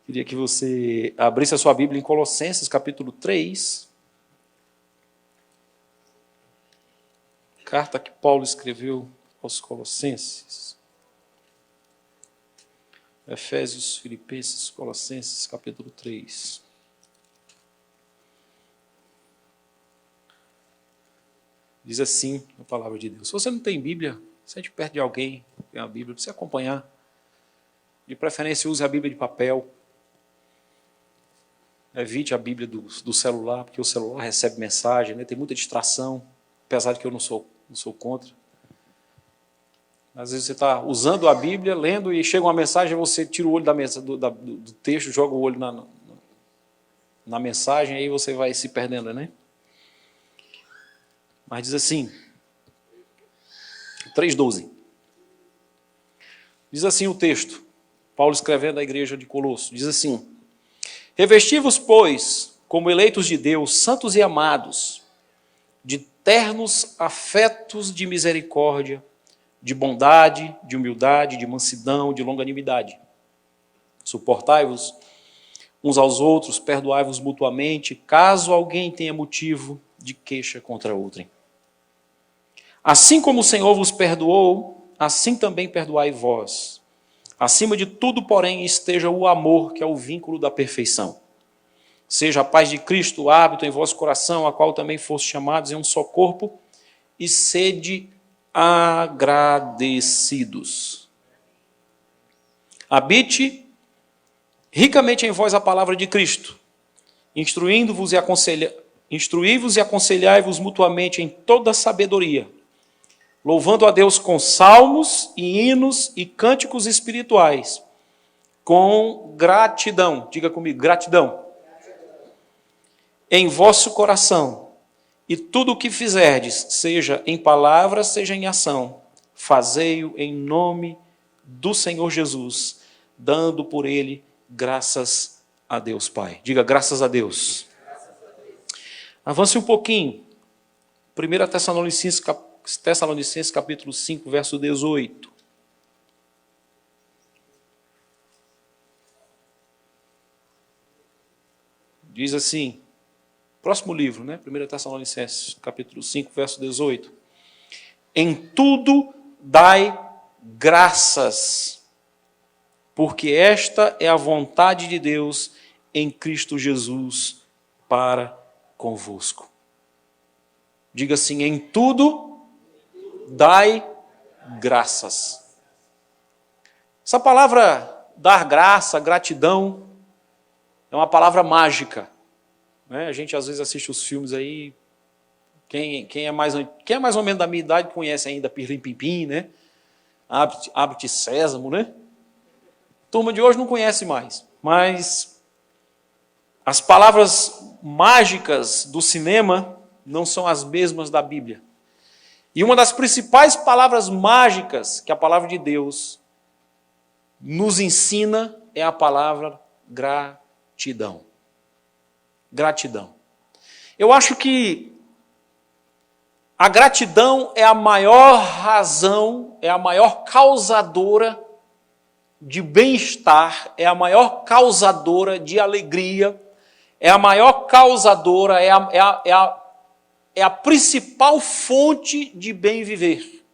Queria que você abrisse a sua Bíblia em Colossenses, capítulo 3. Carta que Paulo escreveu aos Colossenses. Efésios, Filipenses, Colossenses, capítulo 3. Diz assim a palavra de Deus. Se você não tem Bíblia, sente perto de alguém que tem a Bíblia, para você acompanhar. De preferência, use a Bíblia de papel. Evite a Bíblia do celular, porque o celular recebe mensagem, né? Tem muita distração, apesar de que eu não sou contra. Às vezes você está usando a Bíblia, lendo, e chega uma mensagem, você tira o olho do texto, joga o olho na mensagem, aí você vai se perdendo, né? Mas diz assim, 3:12. Diz assim o texto, Paulo escrevendo à igreja de Colosso, diz assim: revesti-vos, pois, como eleitos de Deus, santos e amados, de ternos afetos de misericórdia, de bondade, de humildade, de mansidão, de longanimidade. Suportai-vos uns aos outros, perdoai-vos mutuamente, caso alguém tenha motivo de queixa contra outrem. Assim como o Senhor vos perdoou, assim também perdoai vós. Acima de tudo, porém, esteja o amor, que é o vínculo da perfeição. Seja a paz de Cristo hábito em vosso coração, a qual também fostes chamados em um só corpo, e sede agradecidos. Habite ricamente em vós a palavra de Cristo, instruí-vos e aconselhai-vos mutuamente em toda sabedoria, louvando a Deus com salmos e hinos e cânticos espirituais, com gratidão, diga comigo, gratidão, em vosso coração, e tudo o que fizerdes, seja em palavra, seja em ação, fazei-o em nome do Senhor Jesus, dando por ele graças a Deus Pai. Diga, graças a Deus. Avance um pouquinho. 1 Tessalonicenses capítulo 5, verso 18. Diz assim, próximo livro, né? 1 Tessalonicenses capítulo 5, verso 18. Em tudo dai graças, porque esta é a vontade de Deus em Cristo Jesus para convosco. Diga assim, em tudo dai graças. Essa palavra dar graça, gratidão, é uma palavra mágica. Né? A gente às vezes assiste os filmes aí, quem é mais ou menos da minha idade conhece ainda Pirlim Pimpim, né? Abre-te Sésamo, né? Turma de hoje não conhece mais, mas as palavras mágicas do cinema não são as mesmas da Bíblia. E uma das principais palavras mágicas que a palavra de Deus nos ensina é a palavra gratidão. Gratidão. Eu acho que a gratidão é a maior razão, é a maior causadora de bem-estar, é a maior causadora de alegria, é a maior causadora, é a principal fonte de bem viver.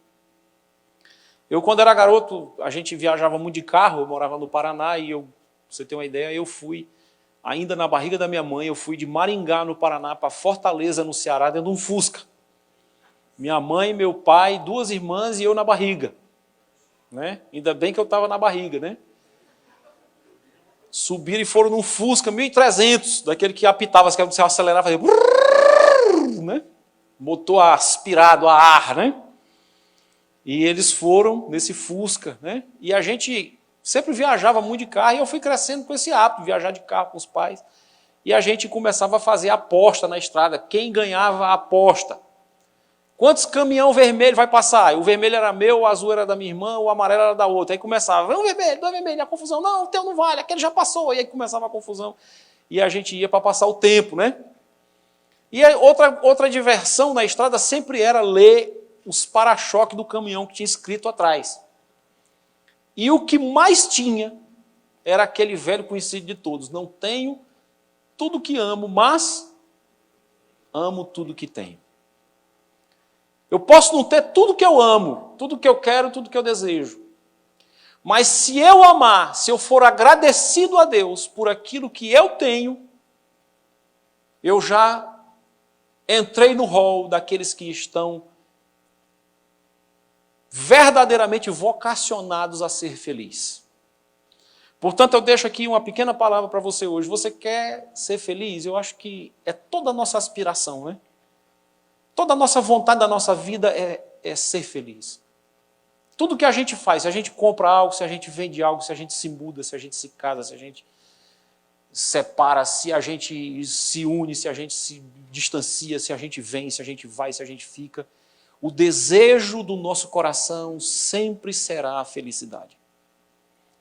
Eu, quando era garoto, a gente viajava muito de carro, eu morava no Paraná, e pra você ter uma ideia, eu fui, ainda na barriga da minha mãe, eu fui de Maringá, no Paraná, para Fortaleza, no Ceará, dentro de um Fusca. Minha mãe, meu pai, 2 irmãs e eu na barriga. Né? Ainda bem que eu estava na barriga, né? Subiram e foram num Fusca 1300, daquele que apitava, que você acelerava, fazia brrr, né? Motor aspirado a ar, né? E eles foram nesse Fusca, né? E a gente sempre viajava muito de carro, e eu fui crescendo com esse hábito, viajar de carro com os pais. E a gente começava a fazer aposta na estrada, quem ganhava a aposta. Quantos caminhão vermelho vai passar? O vermelho era meu, o azul era da minha irmã, o amarelo era da outra. Aí começava, 1 vermelho, 2 vermelho, a confusão. Não, o teu não vale, aquele já passou. E aí começava a confusão. E a gente ia para passar o tempo, né? E outra diversão na estrada sempre era ler os para-choques do caminhão que tinha escrito atrás. E o que mais tinha era aquele velho conhecido de todos. Não tenho tudo que amo, mas amo tudo que tenho. Eu posso não ter tudo que eu amo, tudo que eu quero, tudo que eu desejo. Mas se eu amar, se eu for agradecido a Deus por aquilo que eu tenho, eu já entrei no rol daqueles que estão verdadeiramente vocacionados a ser feliz. Portanto, eu deixo aqui uma pequena palavra para você hoje. Você quer ser feliz? Eu acho que é toda a nossa aspiração, né? Toda a nossa vontade da nossa vida é ser feliz. Tudo que a gente faz, se a gente compra algo, se a gente vende algo, se a gente se muda, se a gente se casa, se a gente separa, se a gente se une, se a gente se distancia, se a gente vem, se a gente vai, se a gente fica, o desejo do nosso coração sempre será a felicidade.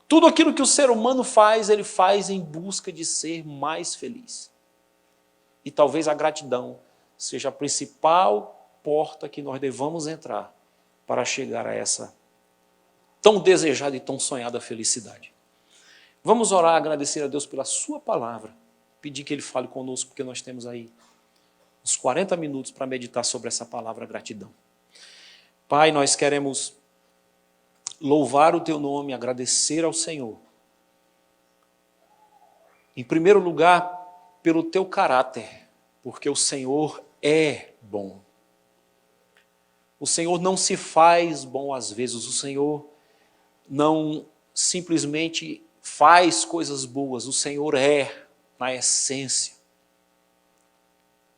Tudo aquilo que o ser humano faz, ele faz em busca de ser mais feliz. E talvez a gratidão seja a principal porta que nós devamos entrar para chegar a essa tão desejada e tão sonhada felicidade. Vamos orar, agradecer a Deus pela sua palavra, pedir que Ele fale conosco, porque nós temos aí uns 40 minutos para meditar sobre essa palavra gratidão. Pai, nós queremos louvar o Teu nome, agradecer ao Senhor. Em primeiro lugar, pelo Teu caráter, porque o Senhor é bom. O Senhor não se faz bom às vezes, o Senhor não simplesmente faz coisas boas, o Senhor é na essência.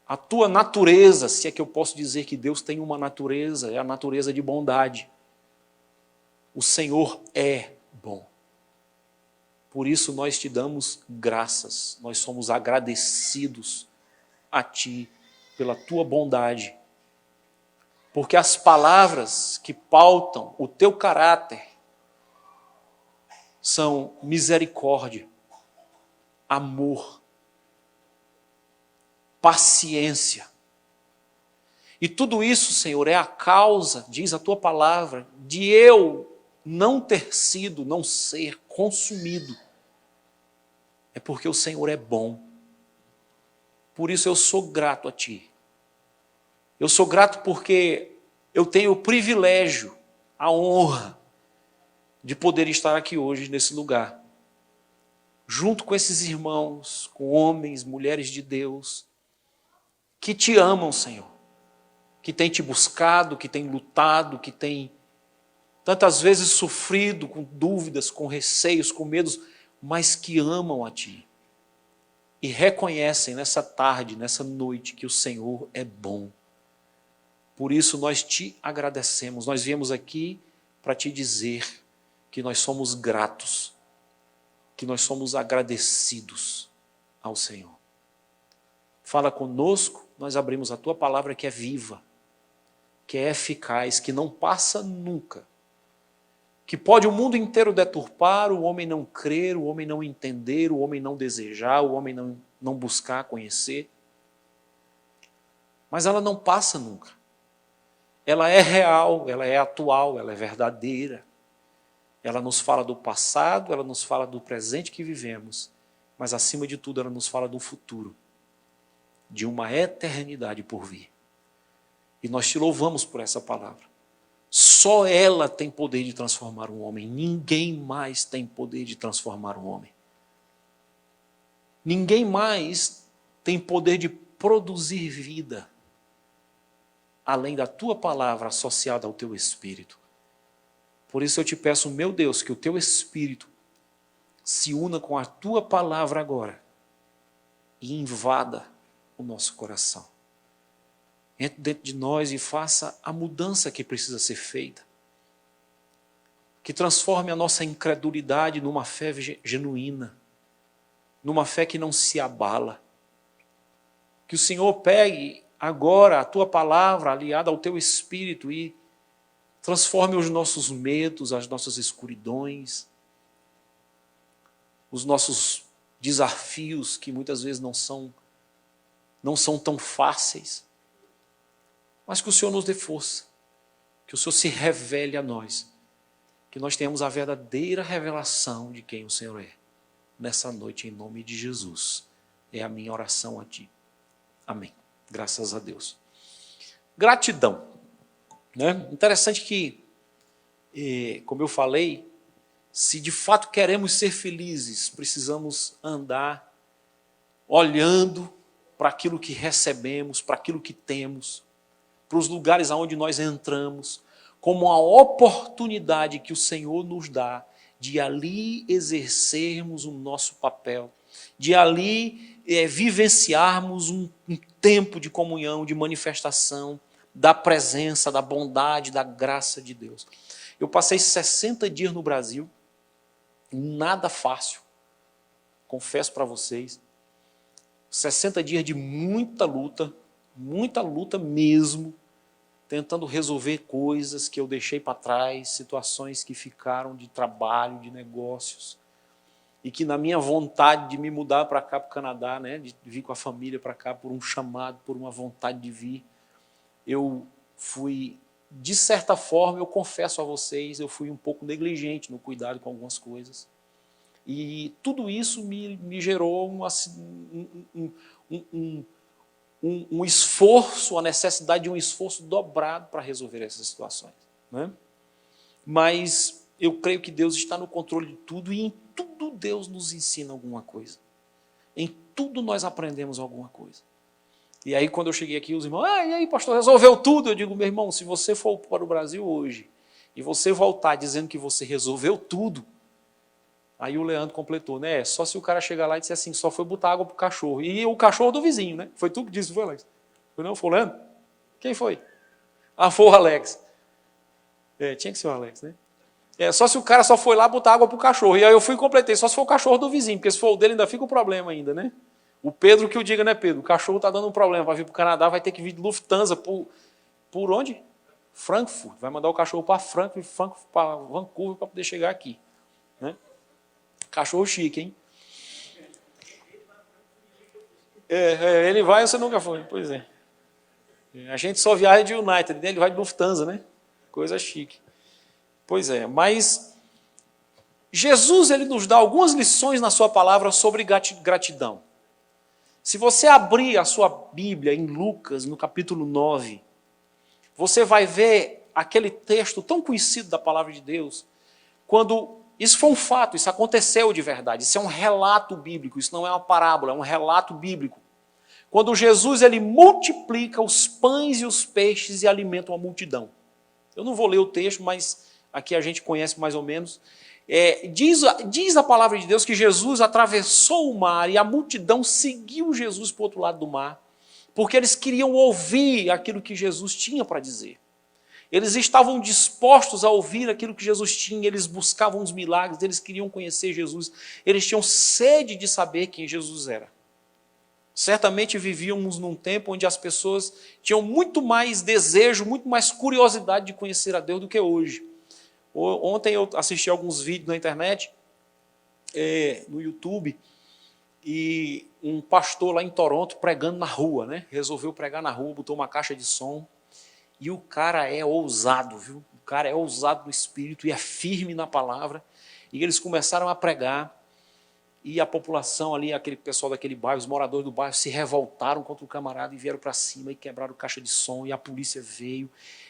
A tua natureza, se é que eu posso dizer que Deus tem uma natureza, é a natureza de bondade. O Senhor é bom. Por isso nós te damos graças, nós somos agradecidos a Ti pela Tua bondade. Porque as palavras que pautam o Teu caráter são misericórdia, amor, paciência. E tudo isso, Senhor, é a causa, diz a Tua palavra, de eu não ter sido, não ser consumido. É porque o Senhor é bom. Por isso eu sou grato a Ti. Eu sou grato porque eu tenho o privilégio, a honra de poder estar aqui hoje nesse lugar, junto com esses irmãos, com homens, mulheres de Deus, que Te amam, Senhor, que têm Te buscado, que têm lutado, que têm tantas vezes sofrido com dúvidas, com receios, com medos, mas que amam a Ti e reconhecem nessa tarde, nessa noite, que o Senhor é bom. Por isso nós Te agradecemos, nós viemos aqui para Te dizer que nós somos gratos, que nós somos agradecidos ao Senhor. Fala conosco, nós abrimos a Tua palavra que é viva, que é eficaz, que não passa nunca, que pode o mundo inteiro deturpar, o homem não crer, o homem não entender, o homem não desejar, o homem não buscar conhecer. Mas ela não passa nunca. Ela é real, ela é atual, ela é verdadeira. Ela nos fala do passado, ela nos fala do presente que vivemos, mas acima de tudo ela nos fala do futuro, de uma eternidade por vir. E nós Te louvamos por essa palavra. Só ela tem poder de transformar um homem, ninguém mais tem poder de transformar um homem. Ninguém mais tem poder de produzir vida, além da Tua palavra associada ao Teu Espírito. Por isso eu Te peço, meu Deus, que o Teu Espírito se una com a Tua palavra agora e invada o nosso coração. Entre dentro de nós e faça a mudança que precisa ser feita. Que transforme a nossa incredulidade numa fé genuína, numa fé que não se abala. Que o Senhor pegue agora a Tua palavra aliada ao Teu Espírito e transforme os nossos medos, as nossas escuridões, os nossos desafios que muitas vezes não são tão fáceis, mas que o Senhor nos dê força, que o Senhor se revele a nós, que nós tenhamos a verdadeira revelação de quem o Senhor é. nessa noite, em nome de Jesus. É a minha oração a Ti. Amém. Graças a Deus. Gratidão. Né? Interessante que, como eu falei, se de fato queremos ser felizes, precisamos andar olhando para aquilo que recebemos, para aquilo que temos, para os lugares aonde nós entramos, como uma oportunidade que o Senhor nos dá de ali exercermos o nosso papel, de ali vivenciarmos um tempo de comunhão, de manifestação da presença, da bondade, da graça de Deus. Eu passei 60 dias no Brasil, nada fácil, confesso para vocês, 60 dias de muita luta mesmo, tentando resolver coisas que eu deixei para trás, situações que ficaram de trabalho, de negócios, e que na minha vontade de me mudar para cá, para o Canadá, né, de vir com a família para cá por um chamado, por uma vontade de vir, eu fui, de certa forma, eu confesso a vocês, eu fui um pouco negligente no cuidado com algumas coisas. E tudo isso me gerou um esforço, a necessidade de um esforço dobrado para resolver essas situações. Né? Mas eu creio que Deus está no controle de tudo e em tudo Deus nos ensina alguma coisa. Em tudo nós aprendemos alguma coisa. E aí quando eu cheguei aqui, os irmãos, e aí pastor, resolveu tudo? Eu digo, meu irmão, se você for para o Brasil hoje e você voltar dizendo que você resolveu tudo, aí o Leandro completou, né? Só se o cara chegar lá e disser assim, só foi botar água pro cachorro. E o cachorro do vizinho, né? Foi tu que disse, foi, Alex? Foi não? Foi o Leandro? Quem foi? Ah, foi o Alex. Tinha que ser o Alex, né? Só se o cara só foi lá botar água pro cachorro. E aí eu fui e completei, só se for o cachorro do vizinho, porque se for o dele ainda fica o problema ainda, né? O Pedro que eu diga, né, Pedro? O cachorro tá dando um problema para vir pro Canadá, vai ter que vir de Lufthansa por onde? Frankfurt. Vai mandar o cachorro para Frankfurt para Vancouver para poder chegar aqui, né? Cachorro chique, hein? Ele vai e você nunca foi. Pois é. A gente só viaja de United, né? Ele vai de Lufthansa, né? Coisa chique. Pois é, mas Jesus ele nos dá algumas lições na sua palavra sobre gratidão. Se você abrir a sua Bíblia em Lucas, no capítulo 9, você vai ver aquele texto tão conhecido da palavra de Deus, quando isso foi um fato, isso aconteceu de verdade, isso é um relato bíblico, isso não é uma parábola, é um relato bíblico. Quando Jesus ele multiplica os pães e os peixes e alimenta uma multidão. Eu não vou ler o texto, mas aqui a gente conhece mais ou menos. Diz a palavra de Deus que Jesus atravessou o mar e a multidão seguiu Jesus para o outro lado do mar, porque eles queriam ouvir aquilo que Jesus tinha para dizer. Eles estavam dispostos a ouvir aquilo que Jesus tinha, eles buscavam os milagres, eles queriam conhecer Jesus, eles tinham sede de saber quem Jesus era. Certamente vivíamos num tempo onde as pessoas tinham muito mais desejo, muito mais curiosidade de conhecer a Deus do que hoje. Ontem eu assisti alguns vídeos na internet, no YouTube, e um pastor lá em Toronto pregando na rua, né? Resolveu pregar na rua, botou uma caixa de som, e o cara é ousado, viu? O cara é ousado no espírito e é firme na palavra, e eles começaram a pregar, e a população ali, aquele pessoal daquele bairro, os moradores do bairro se revoltaram contra o camarada e vieram para cima e quebraram caixa de som, e a polícia veio,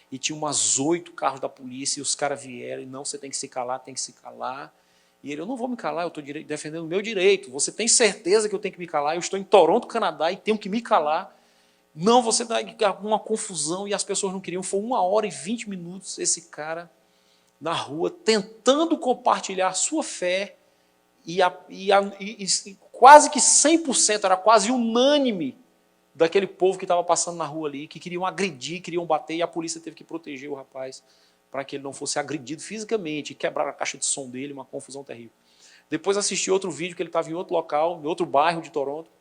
e tinha umas 8 carros da polícia, e os caras vieram, e não, você tem que se calar, tem que se calar. E ele, eu não vou me calar, eu estou defendendo o meu direito, você tem certeza que eu tenho que me calar? Eu estou em Toronto, Canadá, e tenho que me calar. Não, você dá uma confusão, e as pessoas não queriam. Foi 1h20 esse cara na rua, tentando compartilhar a sua fé, e quase que 100%, era quase unânime, daquele povo que estava passando na rua ali, que queriam agredir, queriam bater, e a polícia teve que proteger o rapaz para que ele não fosse agredido fisicamente, e quebraram a caixa de som dele, uma confusão terrível. Depois assisti outro vídeo que ele estava em outro local, em outro bairro de Toronto,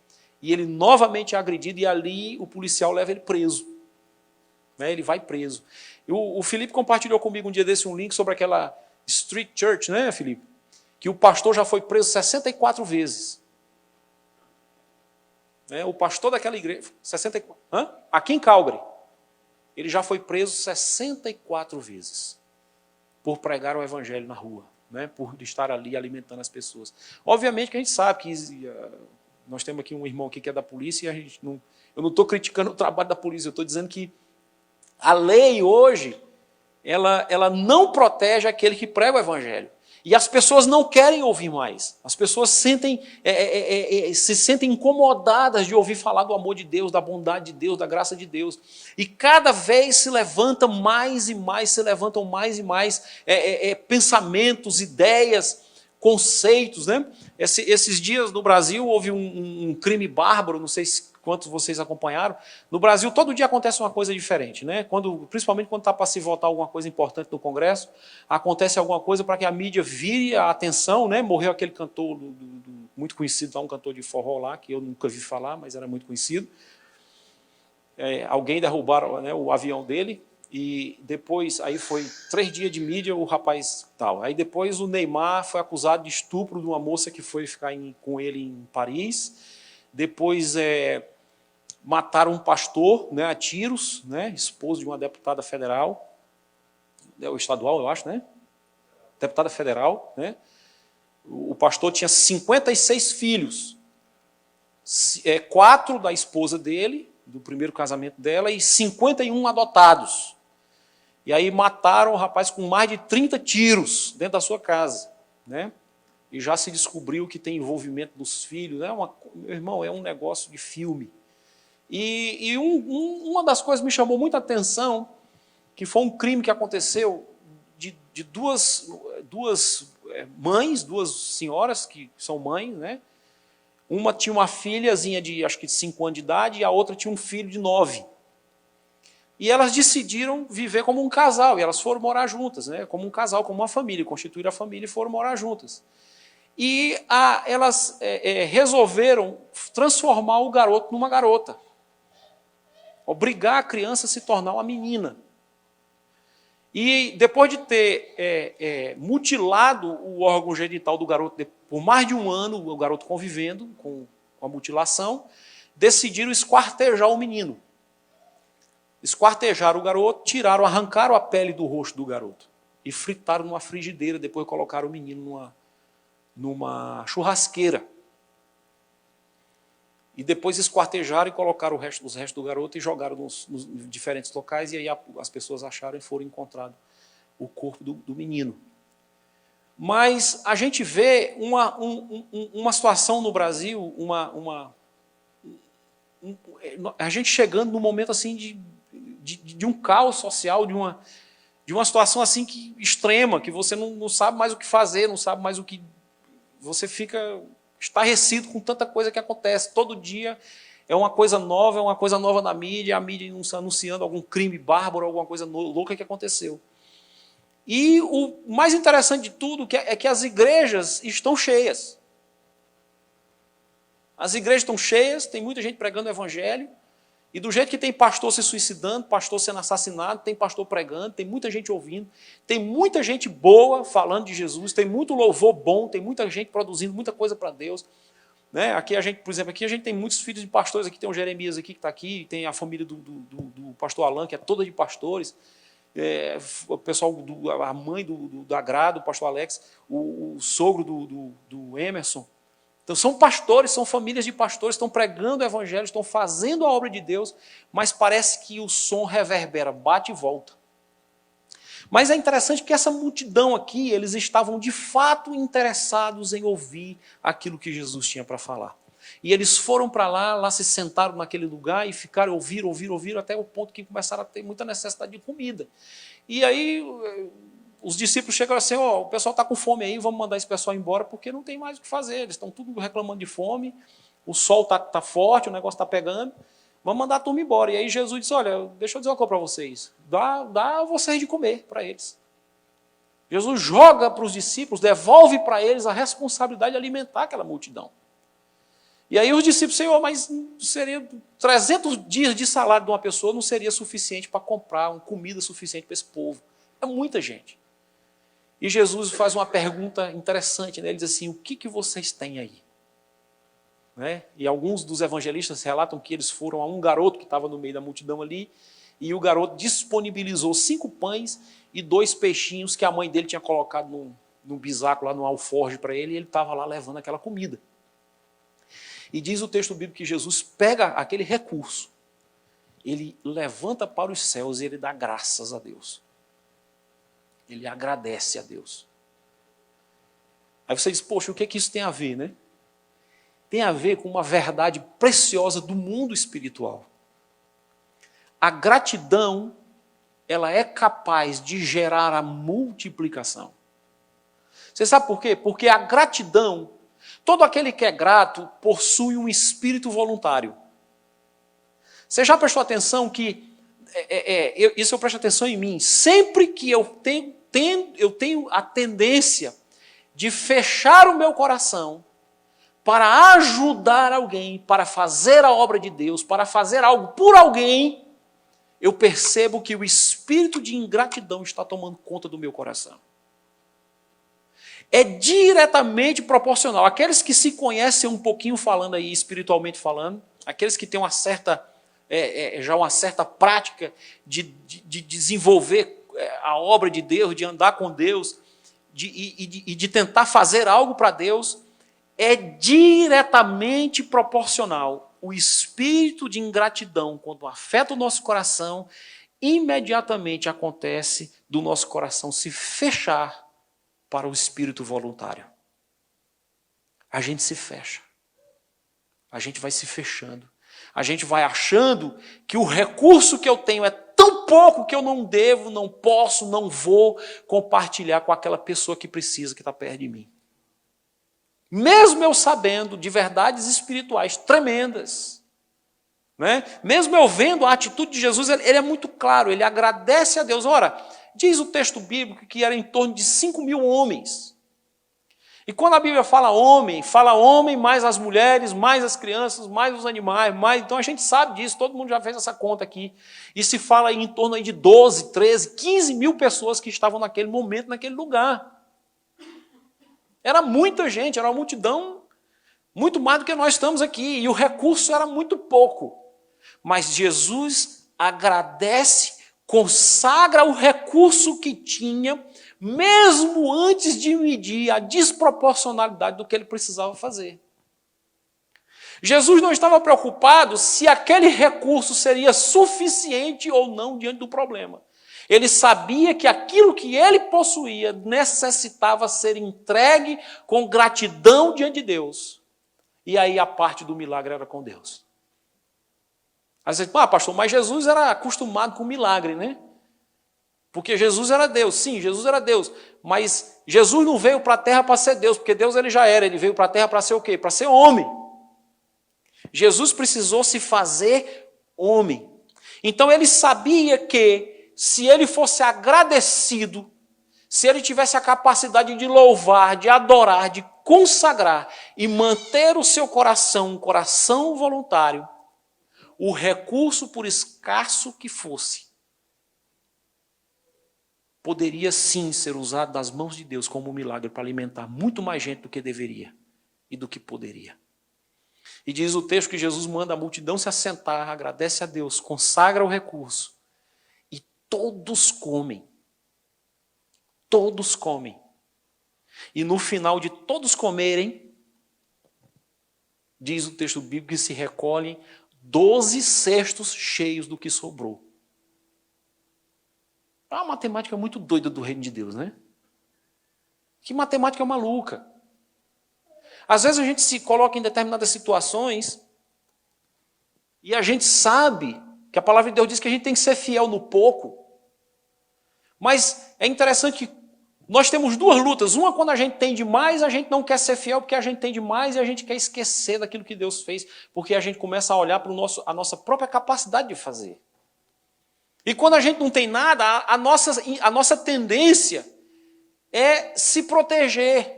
e ele novamente é agredido, e ali o policial leva ele preso. Né, ele vai preso. O Felipe compartilhou comigo um dia desse um link sobre aquela Street Church, né, Felipe? Que o pastor já foi preso 64 vezes. O pastor daquela igreja, 64, aqui em Calgary, ele já foi preso 64 vezes por pregar o evangelho na rua. né, por estar ali alimentando as pessoas. Obviamente que a gente sabe que nós temos aqui um irmão aqui que é da polícia e eu não estou criticando o trabalho da polícia, eu estou dizendo que a lei hoje, ela não protege aquele que prega o evangelho. E as pessoas não querem ouvir mais. As pessoas se sentem incomodadas de ouvir falar do amor de Deus, da bondade de Deus, da graça de Deus. E cada vez se levantam mais e mais, pensamentos, ideias, conceitos. Né? Esses dias no Brasil houve um crime bárbaro, não sei quantos vocês acompanharam. No Brasil, todo dia acontece uma coisa diferente, né? Principalmente quando está para se votar alguma coisa importante no Congresso, acontece alguma coisa para que a mídia vire a atenção, né? Morreu aquele cantor muito conhecido, um cantor de forró lá, que eu nunca vi falar, mas era muito conhecido. Alguém derrubaram, né, o avião dele, e depois, aí foi 3 dias de mídia, o rapaz tal. Aí depois o Neymar foi acusado de estupro de uma moça que foi ficar com ele em Paris. Depois mataram um pastor, né, a tiros, né, esposo de uma deputada federal, ou estadual, eu acho, né? Deputada federal, né? O pastor tinha 56 filhos, 4 da esposa dele, do primeiro casamento dela, e 51 adotados. E aí mataram o rapaz com mais de 30 tiros dentro da sua casa, né? E já se descobriu que tem envolvimento dos filhos. Meu irmão, é um negócio de filme. E uma das coisas que me chamou muita atenção, que foi um crime que aconteceu de duas mães, 2 senhoras que são mães, né? Uma tinha uma filhazinha de, acho que de 5 anos de idade, e a outra tinha um filho de 9. E elas decidiram viver como um casal, e elas foram morar juntas, né? Como um casal, como uma família, constituíram a família e foram morar juntas. E elas resolveram transformar o garoto numa garota. Obrigar a criança a se tornar uma menina. E depois de ter mutilado o órgão genital do garoto por mais de 1 ano, o garoto convivendo com a mutilação, decidiram esquartejar o menino. Esquartejaram o garoto, arrancaram a pele do rosto do garoto e fritaram numa frigideira, depois colocaram o menino numa churrasqueira. E depois esquartejaram e colocaram os restos do garoto e jogaram nos diferentes locais, e aí as pessoas acharam e foram encontrado o corpo do menino. Mas a gente vê uma situação no Brasil, a gente chegando num momento assim de um caos social, de uma situação assim extrema, que você não sabe mais o que fazer, não sabe mais o que... Você fica estarrecido com tanta coisa que acontece. Todo dia é uma coisa nova na mídia, a mídia anunciando algum crime bárbaro, alguma coisa louca que aconteceu. E o mais interessante de tudo é que as igrejas estão cheias. As igrejas estão cheias, tem muita gente pregando o evangelho, e do jeito que tem pastor se suicidando, pastor sendo assassinado, tem pastor pregando, tem muita gente ouvindo, tem muita gente boa falando de Jesus, tem muito louvor bom, tem muita gente produzindo muita coisa para Deus. Né? Aqui a gente, por exemplo, aqui a gente tem muitos filhos de pastores, aqui tem o Jeremias aqui que está aqui, tem a família do pastor Alan, que é toda de pastores, o pessoal, a mãe do Agrado, o pastor Alex, o sogro do Emerson. Então são pastores, são famílias de pastores, estão pregando o evangelho, estão fazendo a obra de Deus, mas parece que o som reverbera, bate e volta. Mas é interessante que essa multidão aqui, eles estavam de fato interessados em ouvir aquilo que Jesus tinha para falar. E eles foram para lá se sentaram naquele lugar e ficaram, ouviram, até o ponto que começaram a ter muita necessidade de comida. E aí os discípulos chegaram assim, o pessoal está com fome aí, vamos mandar esse pessoal embora, porque não tem mais o que fazer, eles estão tudo reclamando de fome, o sol está forte, o negócio está pegando, vamos mandar a turma embora. E aí Jesus disse, olha, deixa eu dizer uma coisa para vocês, dá a vocês de comer para eles. Jesus joga para os discípulos, devolve para eles a responsabilidade de alimentar aquela multidão. E aí os discípulos, Senhor, mas seria 300 dias de salário de uma pessoa não seria suficiente para comprar uma comida suficiente para esse povo. É muita gente. E Jesus faz uma pergunta interessante, né? Ele diz assim, o que vocês têm aí? Né? E alguns dos evangelistas relatam que eles foram a um garoto que estava no meio da multidão ali, e o garoto disponibilizou 5 pães e 2 peixinhos que a mãe dele tinha colocado no bisaco, lá no alforje para ele, e ele estava lá levando aquela comida. E diz o texto bíblico que Jesus pega aquele recurso, ele levanta para os céus e ele dá graças a Deus. Ele agradece a Deus. Aí você diz, poxa, o que é que isso tem a ver, né? Tem a ver com uma verdade preciosa do mundo espiritual. A gratidão, ela é capaz de gerar a multiplicação. Você sabe por quê? Porque a gratidão, todo aquele que é grato possui um espírito voluntário. Você já prestou atenção que, isso eu presto atenção em mim, sempre que eu tenho a tendência de fechar o meu coração para ajudar alguém, para fazer a obra de Deus, para fazer algo por alguém, eu percebo que o espírito de ingratidão está tomando conta do meu coração. É diretamente proporcional. Aqueles que se conhecem um pouquinho falando aí, espiritualmente falando, aqueles que têm uma certa, já uma certa prática de desenvolver a obra de Deus, de andar com Deus, de tentar fazer algo para Deus, é diretamente proporcional. O espírito de ingratidão, quando afeta o nosso coração, imediatamente acontece do nosso coração se fechar para o espírito voluntário. A gente se fecha. A gente vai se fechando. A gente vai achando que o recurso que eu tenho é tão pouco que eu não devo, não posso, não vou compartilhar com aquela pessoa que precisa, que está perto de mim. Mesmo eu sabendo de verdades espirituais tremendas, né? Mesmo eu vendo a atitude de Jesus, ele é muito claro, ele agradece a Deus. Ora, diz o texto bíblico que era em torno de 5.000 homens. E quando a Bíblia fala homem mais as mulheres, mais as crianças, mais os animais, mais... Então a gente sabe disso, todo mundo já fez essa conta aqui. E se fala em torno aí de 12, 13, 15 mil pessoas que estavam naquele momento, naquele lugar. Era muita gente, era uma multidão, muito mais do que nós estamos aqui. E o recurso era muito pouco. Mas Jesus agradece, consagra o recurso que tinha, mesmo antes de medir a desproporcionalidade do que ele precisava fazer. Jesus não estava preocupado se aquele recurso seria suficiente ou não diante do problema. Ele sabia que aquilo que ele possuía necessitava ser entregue com gratidão diante de Deus. E aí a parte do milagre era com Deus. Aí você diz, pastor, mas Jesus era acostumado com milagre, né? Porque Jesus era Deus. Sim, Jesus era Deus. Mas Jesus não veio para a terra para ser Deus, porque Deus ele já era. Ele veio para a terra para ser o quê? Para ser homem. Jesus precisou se fazer homem. Então ele sabia que se ele fosse agradecido, se ele tivesse a capacidade de louvar, de adorar, de consagrar e manter o seu coração, um coração voluntário, o recurso, por escasso que fosse, poderia sim ser usado das mãos de Deus como um milagre para alimentar muito mais gente do que deveria e do que poderia. E diz o texto que Jesus manda a multidão se assentar, agradece a Deus, consagra o recurso. Todos comem. Todos comem. E no final de todos comerem, diz o texto bíblico que se recolhem 12 cestos cheios do que sobrou. É uma matemática muito doida do reino de Deus, né? Que matemática maluca. Às vezes a gente se coloca em determinadas situações e a gente sabe que a palavra de Deus diz que a gente tem que ser fiel no pouco. Mas é interessante que nós temos duas lutas. Uma, quando a gente tem demais, a gente não quer ser fiel porque a gente tem demais e a gente quer esquecer daquilo que Deus fez, porque a gente começa a olhar para a nossa própria capacidade de fazer. E quando a gente não tem nada, a nossa tendência é se proteger.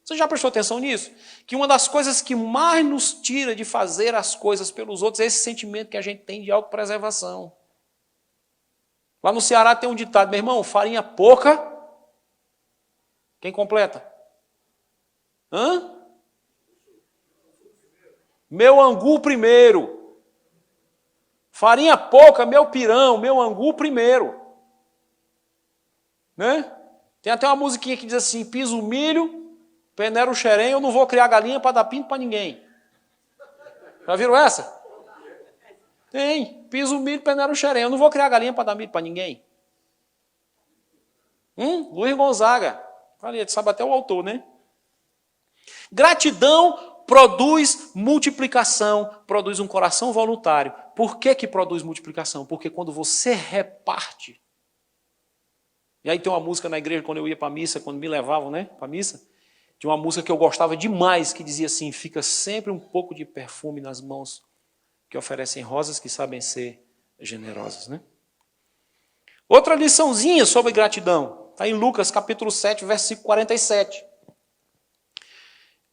Você já prestou atenção nisso? Que uma das coisas que mais nos tira de fazer as coisas pelos outros é esse sentimento que a gente tem de autopreservação. Lá no Ceará tem um ditado, meu irmão, farinha pouca. Quem completa? Meu angu primeiro. Farinha pouca, meu pirão, meu angu primeiro. Né? Tem até uma musiquinha que diz assim, piso o milho, peneiro o xerém, eu não vou criar galinha para dar pinto para ninguém. Já viram essa? Tem, piso o milho, peneiro o xerém, eu não vou criar galinha para dar milho para ninguém. Luiz Gonzaga. Olha, sabe até o autor, né? Gratidão produz multiplicação, produz um coração voluntário. Por que que produz multiplicação? Porque quando você reparte. E aí tem uma música na igreja, quando eu ia para a missa, quando me levavam, né, para a missa, tinha uma música que eu gostava demais, que dizia assim, fica sempre um pouco de perfume nas mãos que oferecem rosas que sabem ser generosas, né? Outra liçãozinha sobre gratidão, está em Lucas capítulo 7, versículo 47.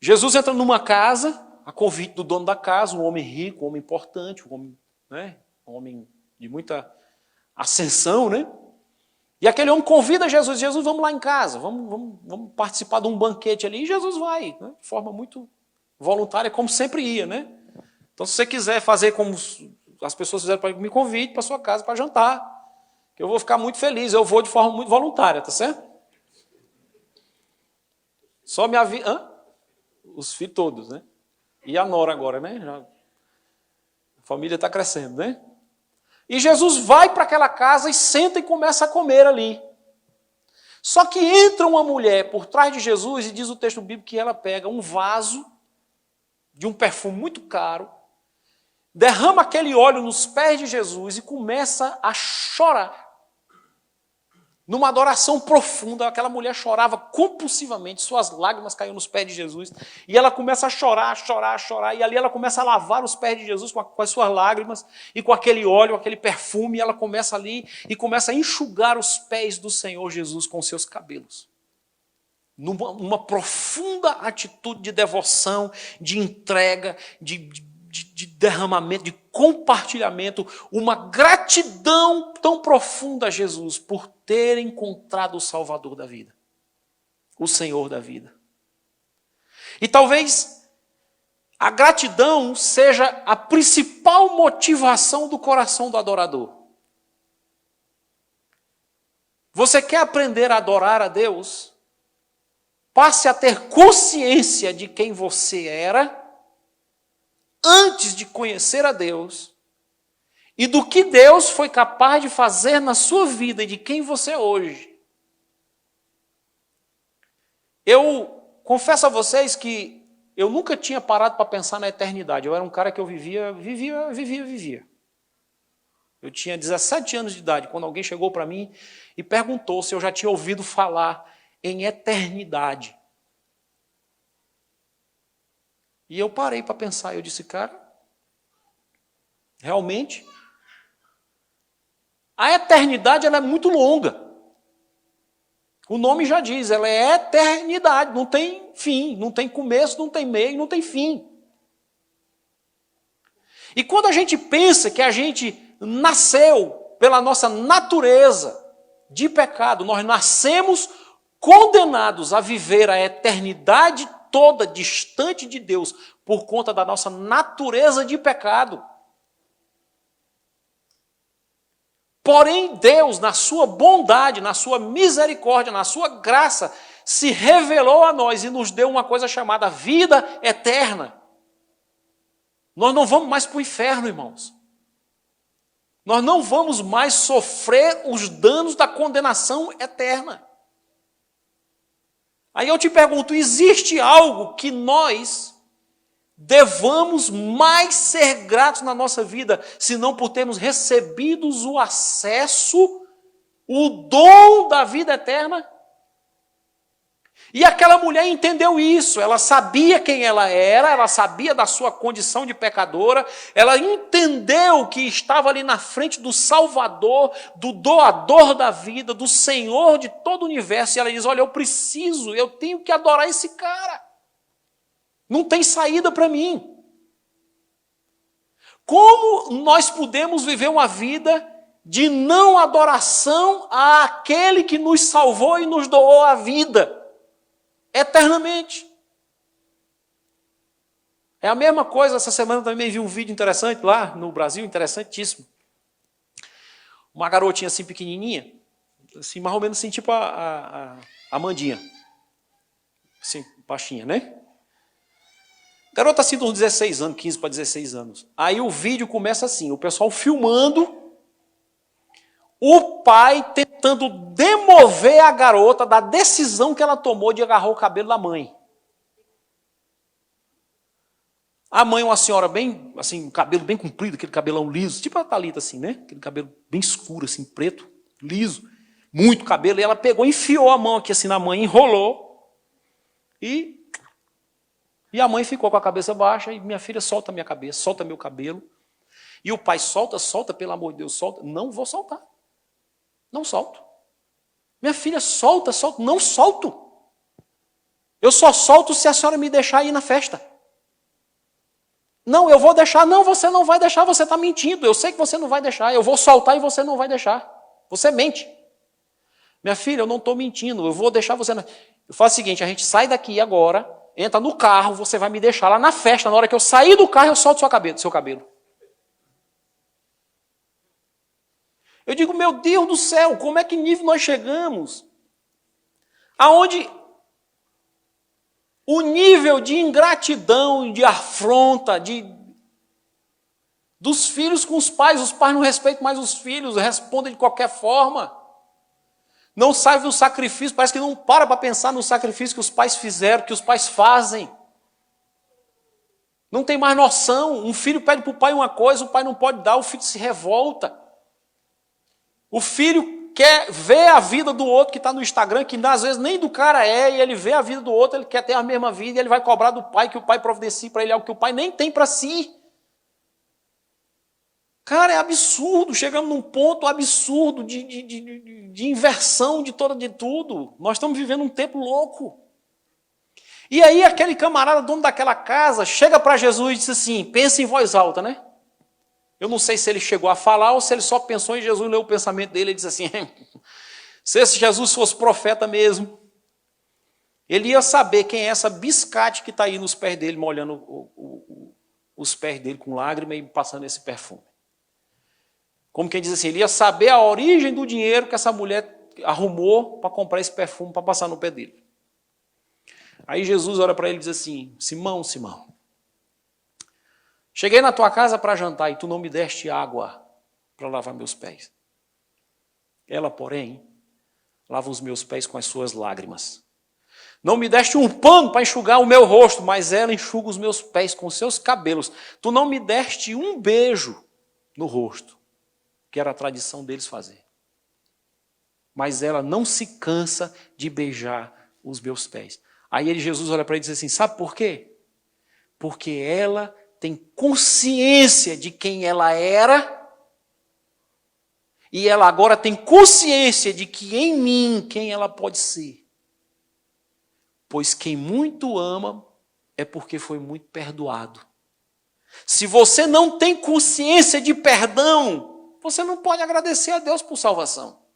Jesus entra numa casa, a convite do dono da casa, um homem rico, um homem importante, um homem de muita ascensão, né? E aquele homem convida Jesus, Jesus, vamos lá em casa, vamos participar de um banquete ali, e Jesus vai, né? De forma muito voluntária, como sempre ia, né? Então, se você quiser fazer como as pessoas fizeram para me convite para sua casa para jantar, que eu vou ficar muito feliz, eu vou de forma muito voluntária, tá certo? Só me avisa... Os filhos todos, né? E a nora agora, né? A família está crescendo, né? E Jesus vai para aquela casa e senta e começa a comer ali. Só que entra uma mulher por trás de Jesus e diz o texto bíblico que ela pega um vaso de um perfume muito caro, derrama aquele óleo nos pés de Jesus e começa a chorar. Numa adoração profunda, aquela mulher chorava compulsivamente, suas lágrimas caíam nos pés de Jesus, e ela começa a chorar, e ali ela começa a lavar os pés de Jesus com as suas lágrimas, e com aquele óleo, aquele perfume, ela começa ali e começa a enxugar os pés do Senhor Jesus com seus cabelos. Numa profunda atitude de devoção, de entrega, de derramamento, de compartilhamento, uma gratidão tão profunda a Jesus por ter encontrado o Salvador da vida, o Senhor da vida. E talvez a gratidão seja a principal motivação do coração do adorador. Você quer aprender a adorar a Deus? Passe a ter consciência de quem você era antes de conhecer a Deus e do que Deus foi capaz de fazer na sua vida e de quem você é hoje. Eu confesso a vocês que eu nunca tinha parado para pensar na eternidade. Eu era um cara que eu vivia. Eu tinha 17 anos de idade, quando alguém chegou para mim e perguntou se eu já tinha ouvido falar em eternidade. E eu parei para pensar, eu disse, cara, realmente, a eternidade ela é muito longa. O nome já diz, ela é eternidade, não tem fim, não tem começo, não tem meio, não tem fim. E quando a gente pensa que a gente nasceu pela nossa natureza de pecado, nós nascemos condenados a viver a eternidade toda distante de Deus por conta da nossa natureza de pecado. Porém, Deus, na sua bondade, na sua misericórdia, na sua graça, se revelou a nós e nos deu uma coisa chamada vida eterna. Nós não vamos mais para o inferno, irmãos. Nós não vamos mais sofrer os danos da condenação eterna. Aí eu te pergunto, existe algo que nós devamos mais ser gratos na nossa vida, senão por termos recebido o acesso, o dom da vida eterna? E aquela mulher entendeu isso, ela sabia quem ela era, ela sabia da sua condição de pecadora, ela entendeu que estava ali na frente do Salvador, do doador da vida, do Senhor de todo o universo, e ela diz, olha, eu tenho que adorar esse cara, não tem saída para mim. Como nós podemos viver uma vida de não adoração àquele que nos salvou e nos doou a vida? Eternamente. É a mesma coisa, essa semana também vi um vídeo interessante lá no Brasil, interessantíssimo. Uma garotinha assim pequenininha, Assim, mais ou menos assim, tipo a Amandinha. Assim, baixinha, né? Garota assim de uns 16 anos, 15 para 16 anos. Aí o vídeo começa assim, o pessoal filmando, o pai tentando demover a garota da decisão que ela tomou de agarrar o cabelo da mãe. A mãe, uma senhora bem, assim, cabelo bem comprido, aquele cabelão liso, tipo a Thalita assim, né? Aquele cabelo bem escuro, assim, preto, liso, muito cabelo. E ela pegou, enfiou a mão aqui assim na mãe, enrolou. E a mãe ficou com a cabeça baixa e minha filha, solta minha cabeça, solta meu cabelo. E o pai, solta, pelo amor de Deus, solta. Não vou soltar. Não solto. Minha filha, solta, não solto. Eu só solto se a senhora me deixar ir na festa. Não, eu vou deixar. Não, você não vai deixar, você está mentindo. Eu sei que você não vai deixar. Eu vou soltar e você não vai deixar. Você mente. Minha filha, eu não estou mentindo. Eu vou deixar você. Eu faço o seguinte, a gente sai daqui agora, entra no carro, você vai me deixar lá na festa. Na hora que eu sair do carro, eu solto seu cabelo. Eu digo, meu Deus do céu, como é que nível nós chegamos? Aonde o nível de ingratidão, de afronta, dos filhos com os pais não respeitam mais os filhos, respondem de qualquer forma. Não sabe do sacrifício, parece que não para pensar no sacrifício que os pais fizeram, que os pais fazem. Não tem mais noção. Um filho pede para o pai uma coisa, o pai não pode dar, o filho se revolta. O filho quer ver a vida do outro que está no Instagram, que às vezes nem do cara é, e ele vê a vida do outro, ele quer ter a mesma vida, e ele vai cobrar do pai, que o pai providencie para ele algo que o pai nem tem para si. Cara, é absurdo, chegamos num ponto absurdo de inversão de tudo. Nós estamos vivendo um tempo louco. E aí aquele camarada, dono daquela casa, chega para Jesus e diz assim, pensa em voz alta, né? Eu não sei se ele chegou a falar ou se ele só pensou em Jesus, leu o pensamento dele e disse assim, se esse Jesus fosse profeta mesmo, ele ia saber quem é essa biscate que está aí nos pés dele, molhando os pés dele com lágrima e passando esse perfume. Como quem diz assim, ele ia saber a origem do dinheiro que essa mulher arrumou para comprar esse perfume para passar no pé dele. Aí Jesus olha para ele e diz assim, Simão, Simão, cheguei na tua casa para jantar e tu não me deste água para lavar meus pés. Ela, porém, lava os meus pés com as suas lágrimas. Não me deste um pano para enxugar o meu rosto, mas ela enxuga os meus pés com os seus cabelos. Tu não me deste um beijo no rosto, que era a tradição deles fazer. Mas ela não se cansa de beijar os meus pés. Aí Jesus olha para ele e diz assim, sabe por quê? Porque ela tem consciência de quem ela era e ela agora tem consciência de que em mim, quem ela pode ser. Pois quem muito ama é porque foi muito perdoado. Se você não tem consciência de perdão, você não pode agradecer a Deus por salvação.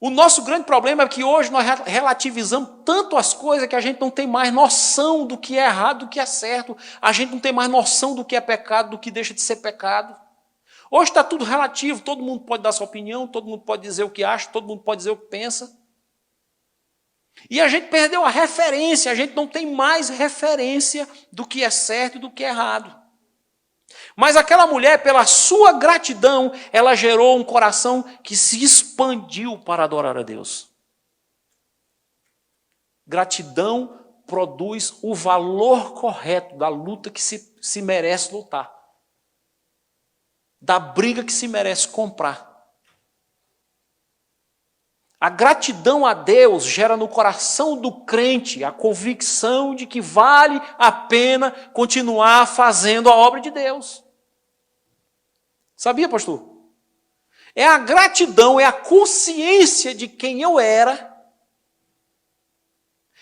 O nosso grande problema é que hoje nós relativizamos tanto as coisas que a gente não tem mais noção do que é errado, do que é certo. A gente não tem mais noção do que é pecado, do que deixa de ser pecado. Hoje está tudo relativo, todo mundo pode dar sua opinião, todo mundo pode dizer o que acha, todo mundo pode dizer o que pensa. E a gente perdeu a referência, a gente não tem mais referência do que é certo e do que é errado. Mas aquela mulher, pela sua gratidão, ela gerou um coração que se expandiu para adorar a Deus. Gratidão produz o valor correto da luta que se merece lutar. Da briga que se merece comprar. A gratidão a Deus gera no coração do crente a convicção de que vale a pena continuar fazendo a obra de Deus. Sabia, pastor? É a gratidão, é a consciência de quem eu era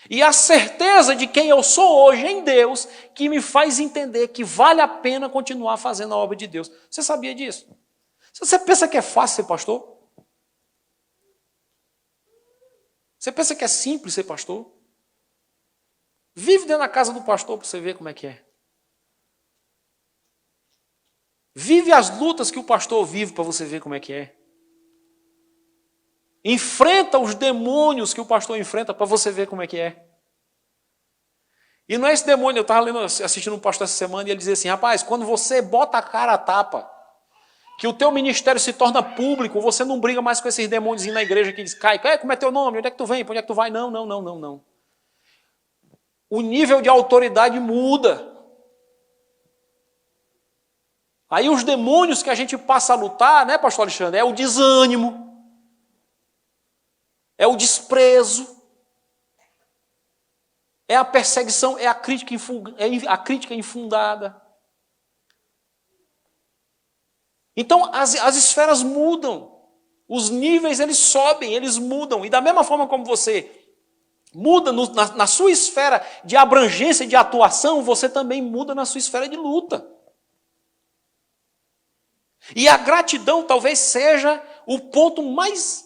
e a certeza de quem eu sou hoje em Deus que me faz entender que vale a pena continuar fazendo a obra de Deus. Você sabia disso? Você pensa que é fácil ser pastor? Você pensa que é simples ser pastor? Vive dentro da casa do pastor para você ver como é que é. Vive as lutas que o pastor vive para você ver como é que é. Enfrenta os demônios que o pastor enfrenta para você ver como é que é. E não é esse demônio, eu estava assistindo um pastor essa semana e ele dizia assim, rapaz, quando você bota a cara a tapa, que o teu ministério se torna público, você não briga mais com esses demônios na igreja que diz, cai, como é teu nome, onde é que tu vem, para onde é que tu vai? Não, não, não, não, não. O nível de autoridade muda. Aí os demônios que a gente passa a lutar, né, pastor Alexandre, é o desânimo, é o desprezo, é a perseguição, é a crítica infundada. Então as esferas mudam, os níveis eles sobem, eles mudam. E da mesma forma como você muda na sua esfera de abrangência e de atuação, você também muda na sua esfera de luta. E a gratidão talvez seja o ponto mais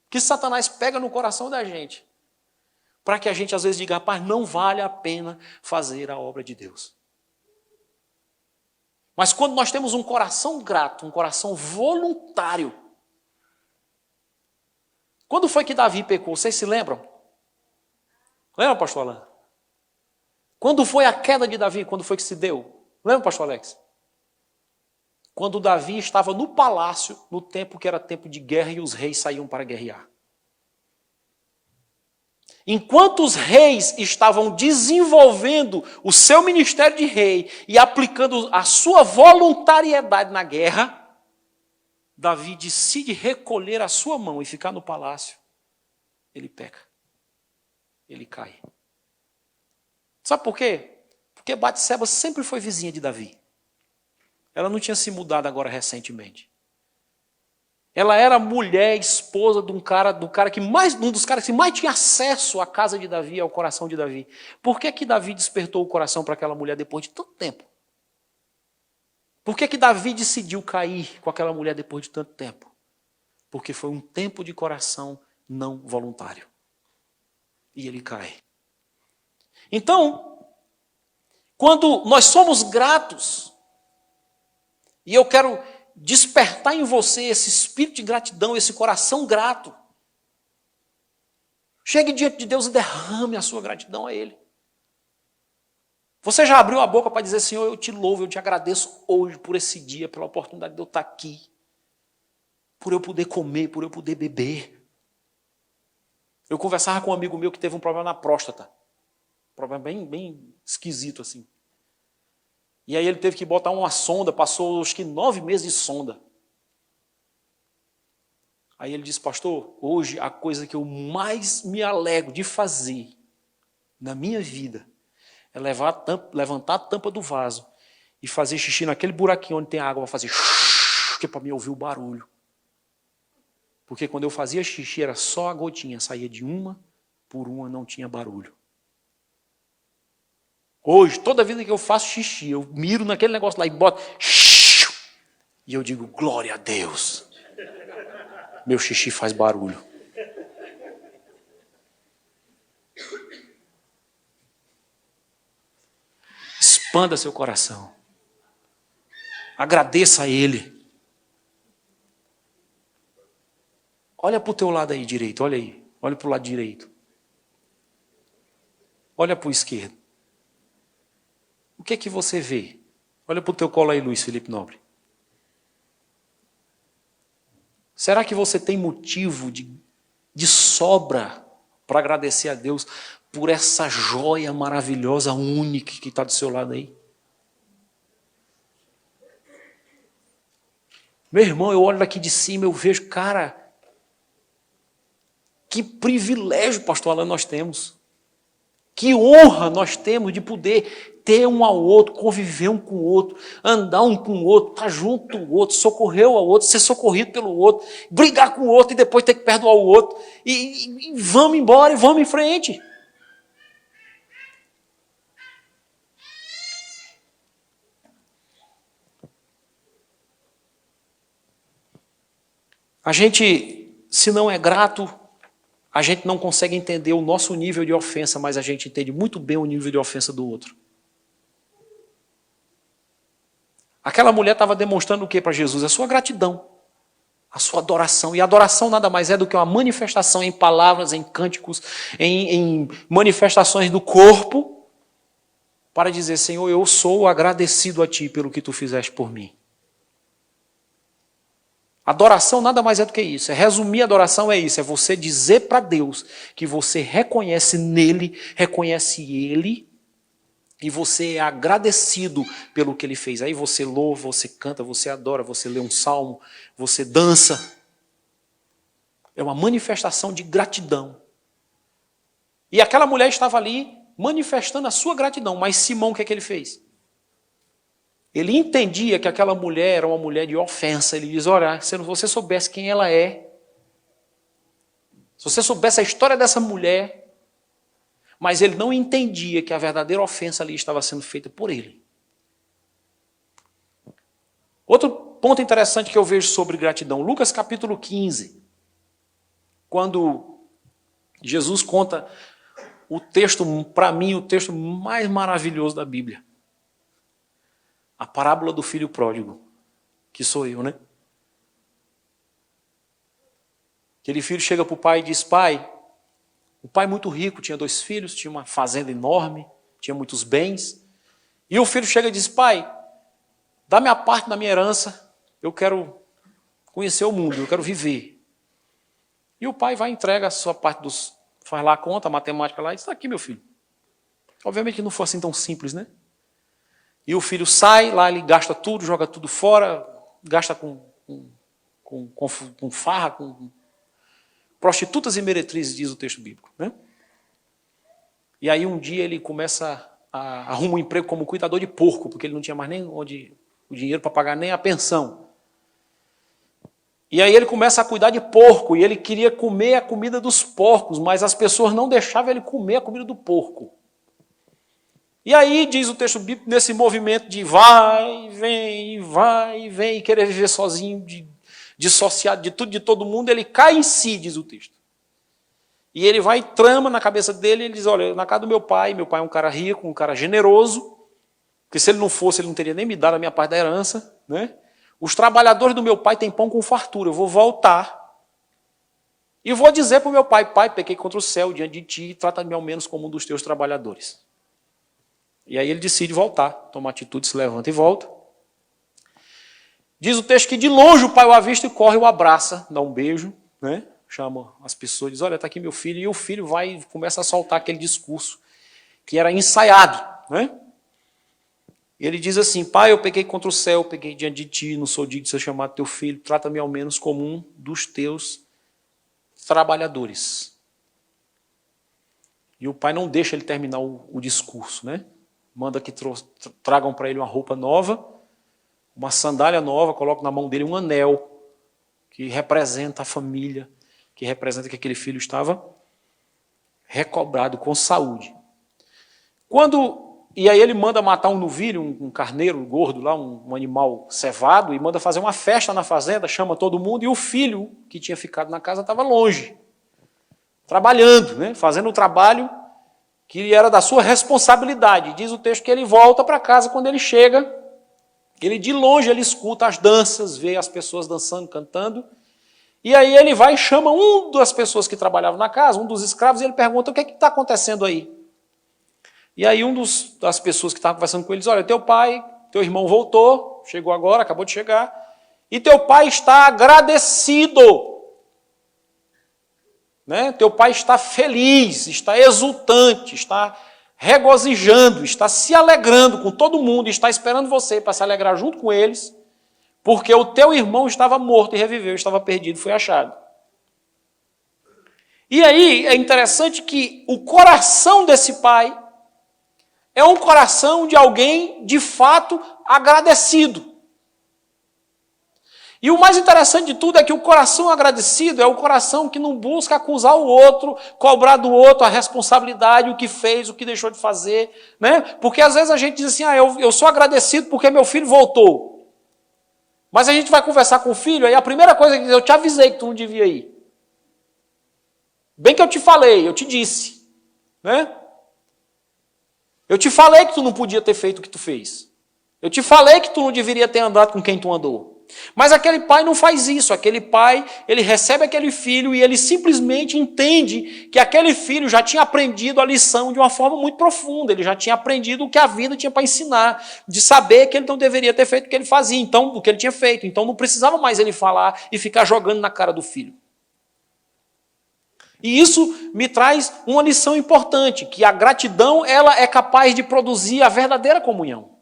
que Satanás pega no coração da gente, para que a gente às vezes diga, rapaz, não vale a pena fazer a obra de Deus. Mas quando nós temos um coração grato, um coração voluntário. Quando foi que Davi pecou? Vocês se lembram? Lembra, pastor Alain? Quando foi a queda de Davi? Quando foi que se deu? Lembra, pastor Alex? Quando Davi estava no palácio, no tempo que era tempo de guerra e os reis saíam para guerrear. Enquanto os reis estavam desenvolvendo o seu ministério de rei e aplicando a sua voluntariedade na guerra, Davi decide recolher a sua mão e ficar no palácio. Ele peca. Ele cai. Sabe por quê? Porque Batseba sempre foi vizinha de Davi. Ela não tinha se mudado agora recentemente. Ela era mulher, esposa de um dos caras que mais tinha acesso à casa de Davi, ao coração de Davi. Por que Davi despertou o coração para aquela mulher depois de tanto tempo? Por que Davi decidiu cair com aquela mulher depois de tanto tempo? Porque foi um tempo de coração não voluntário. E ele cai. Então, quando nós somos gratos, e eu quero despertar em você esse espírito de gratidão, esse coração grato. Chegue diante de Deus e derrame a sua gratidão a Ele. Você já abriu a boca para dizer, Senhor, eu te louvo, eu te agradeço hoje por esse dia, pela oportunidade de eu estar aqui, por eu poder comer, por eu poder beber. Eu conversava com um amigo meu que teve um problema na próstata. Um problema bem esquisito assim. E aí ele teve que botar uma sonda, passou acho que 9 meses de sonda. Aí ele disse, pastor, hoje a coisa que eu mais me alegro de fazer na minha vida é levantar a tampa do vaso e fazer xixi naquele buraquinho onde tem água, para fazer que é para mim ouvir o barulho. Porque quando eu fazia xixi era só a gotinha, saía de uma por uma, não tinha barulho. Hoje, toda vida que eu faço xixi, eu miro naquele negócio lá e boto... E eu digo, glória a Deus. Meu xixi faz barulho. Expanda seu coração. Agradeça a Ele. Olha para o teu lado aí direito, olha aí. Olha para o lado direito. Olha para o esquerdo. O que é que você vê? Olha para o teu colo aí, Luiz Felipe Nobre. Será que você tem motivo de sobra para agradecer a Deus por essa joia maravilhosa, única que está do seu lado aí? Meu irmão, eu olho daqui de cima, eu vejo, cara, que privilégio, pastor Alan, nós temos. Que honra nós temos de poder ter um ao outro, conviver um com o outro, andar um com o outro, estar junto do outro, socorrer ao outro, ser socorrido pelo outro, brigar com o outro e depois ter que perdoar o outro. E vamos embora e vamos em frente. A gente, se não é grato, a gente não consegue entender o nosso nível de ofensa, mas a gente entende muito bem o nível de ofensa do outro. Aquela mulher estava demonstrando o que para Jesus? A sua gratidão. a sua adoração. E a adoração nada mais é do que uma manifestação em palavras, em cânticos, em manifestações do corpo, para dizer, Senhor, eu sou agradecido a Ti pelo que Tu fizeste por mim. Adoração nada mais é do que isso. Resumir a adoração é isso. É você dizer para Deus que você reconhece nele, reconhece Ele, e você é agradecido pelo que Ele fez. Aí você louva, você canta, você adora, você lê um salmo, você dança. É uma manifestação de gratidão. E aquela mulher estava ali manifestando a sua gratidão. Mas Simão, o que é que ele fez? Ele entendia que aquela mulher era uma mulher de ofensa. Ele diz, olha, se você soubesse quem ela é, se você soubesse a história dessa mulher, mas ele não entendia que a verdadeira ofensa ali estava sendo feita por ele. Outro ponto interessante que eu vejo sobre gratidão, Lucas capítulo 15, quando Jesus conta o texto, para mim, o texto mais maravilhoso da Bíblia. A parábola do filho pródigo, que sou eu, né? Aquele filho chega para o pai e diz, pai, o pai muito rico, tinha 2 filhos, tinha uma fazenda enorme, tinha muitos bens. E o filho chega e diz, pai, dá-me a parte da minha herança, eu quero conhecer o mundo, eu quero viver. E o pai vai e entrega a sua parte faz lá a conta, a matemática lá, e diz, está aqui meu filho. Obviamente que não foi assim tão simples, né? E o filho sai, lá ele gasta tudo, joga tudo fora, gasta com farra, com prostitutas e meretrizes, diz o texto bíblico, né? E aí um dia ele arruma um emprego como cuidador de porco, porque ele não tinha mais nem o dinheiro para pagar nem a pensão. E aí ele começa a cuidar de porco, e ele queria comer a comida dos porcos, mas as pessoas não deixavam ele comer a comida do porco. E aí, diz o texto bíblico, nesse movimento de vai e vem, querer viver sozinho, dissociado de tudo, de todo mundo, ele cai em si, diz o texto. E ele vai e trama na cabeça dele, ele diz, olha, na casa do meu pai é um cara rico, um cara generoso, porque se ele não fosse, ele não teria nem me dado a minha parte da herança, né? Os trabalhadores do meu pai têm pão com fartura, eu vou voltar e vou dizer para o meu pai, pai, pequei contra o céu diante de ti, trata-me ao menos como um dos teus trabalhadores. E aí ele decide voltar, toma atitude, se levanta e volta. Diz o texto que de longe o pai o avista e corre, o abraça, dá um beijo, né? Chama as pessoas, diz, olha, está aqui meu filho. E o filho vai e começa a soltar aquele discurso que era ensaiado, né? Ele diz assim, pai, eu pequei contra o céu, pequei diante de ti, não sou digno de ser chamado teu filho, trata-me ao menos como um dos teus trabalhadores. E o pai não deixa ele terminar o discurso, né? Manda que tragam para ele uma roupa nova, uma sandália nova, coloca na mão dele um anel, que representa a família, que representa que aquele filho estava recobrado, com saúde. E aí ele manda matar um novilho, um carneiro gordo lá, um animal cevado, e manda fazer uma festa na fazenda, chama todo mundo, e o filho que tinha ficado na casa estava longe, trabalhando, né? Fazendo o trabalho que era da sua responsabilidade. Diz o texto que ele volta para casa, quando ele chega, ele de longe ele escuta as danças, vê as pessoas dançando, cantando, e aí ele vai e chama um das pessoas que trabalhavam na casa, um dos escravos, e ele pergunta, o que está acontecendo aí? E aí das pessoas que estavam conversando com ele diz, olha, teu irmão voltou, chegou agora, acabou de chegar, e teu pai está agradecido. Né? Teu pai está feliz, está exultante, está regozijando, está se alegrando com todo mundo, está esperando você para se alegrar junto com eles, porque o teu irmão estava morto e reviveu, estava perdido e foi achado. E aí é interessante que o coração desse pai é um coração de alguém de fato agradecido. E o mais interessante de tudo é que o coração agradecido é o coração que não busca acusar o outro, cobrar do outro a responsabilidade, o que fez, o que deixou de fazer, né? Porque às vezes a gente diz assim, eu sou agradecido porque meu filho voltou. Mas a gente vai conversar com o filho, aí a primeira coisa que diz, eu te avisei que tu não devia ir. Bem que eu te falei, eu te disse, né? Eu te falei que tu não podia ter feito o que tu fez. Eu te falei que tu não deveria ter andado com quem tu andou. Mas aquele pai não faz isso. Aquele pai, ele recebe aquele filho e ele simplesmente entende que aquele filho já tinha aprendido a lição de uma forma muito profunda. Ele já tinha aprendido o que a vida tinha para ensinar, de saber que ele não deveria ter feito o que ele fazia, então, o que ele tinha feito. Então não precisava mais ele falar e ficar jogando na cara do filho. E isso me traz uma lição importante, que a gratidão ela é capaz de produzir a verdadeira comunhão.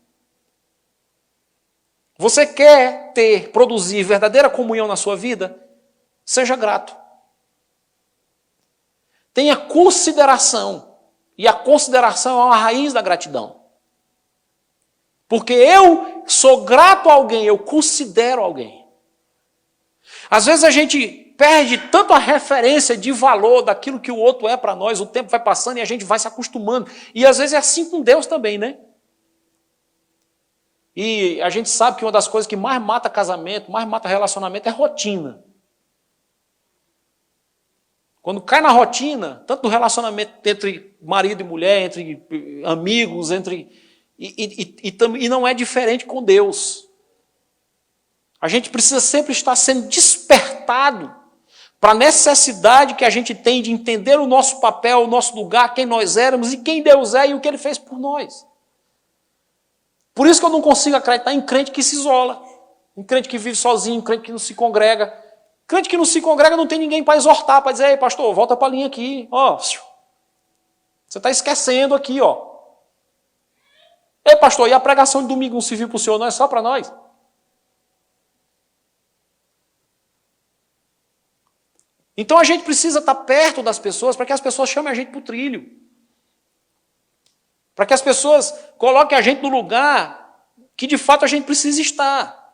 Você quer produzir verdadeira comunhão na sua vida? Seja grato. Tenha consideração. E a consideração é a raiz da gratidão. Porque eu sou grato a alguém, eu considero alguém. Às vezes a gente perde tanto a referência de valor daquilo que o outro é para nós, o tempo vai passando e a gente vai se acostumando. E às vezes é assim com Deus também, né? E a gente sabe que uma das coisas que mais mata casamento, mais mata relacionamento é rotina. Quando cai na rotina, tanto do relacionamento entre marido e mulher, entre amigos, e não é diferente com Deus. A gente precisa sempre estar sendo despertado para a necessidade que a gente tem de entender o nosso papel, o nosso lugar, quem nós éramos e quem Deus é e o que Ele fez por nós. Por isso que eu não consigo acreditar em crente que se isola, em crente que vive sozinho, em crente que não se congrega. Crente que não se congrega não tem ninguém para exortar, para dizer, ei pastor, volta para a linha aqui. Ó, você está esquecendo aqui, ó. Ei pastor, e a pregação de domingo não serviu para o senhor, não é só para nós? Então a gente precisa estar perto das pessoas para que as pessoas chamem a gente para o trilho. Para que as pessoas coloquem a gente no lugar que de fato a gente precisa estar.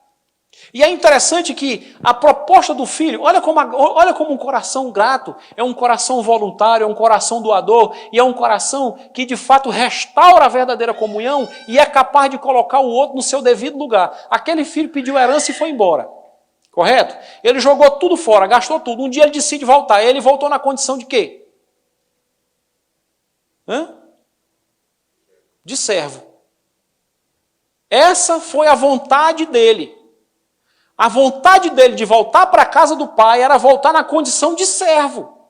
E é interessante que a proposta do filho, olha como um coração grato, é um coração voluntário, é um coração doador, e é um coração que de fato restaura a verdadeira comunhão e é capaz de colocar o outro no seu devido lugar. Aquele filho pediu herança e foi embora. Correto? Ele jogou tudo fora, gastou tudo. Um dia ele decide voltar. Ele voltou na condição de quê? De servo. Essa foi a vontade dele. A vontade dele de voltar para a casa do pai era voltar na condição de servo.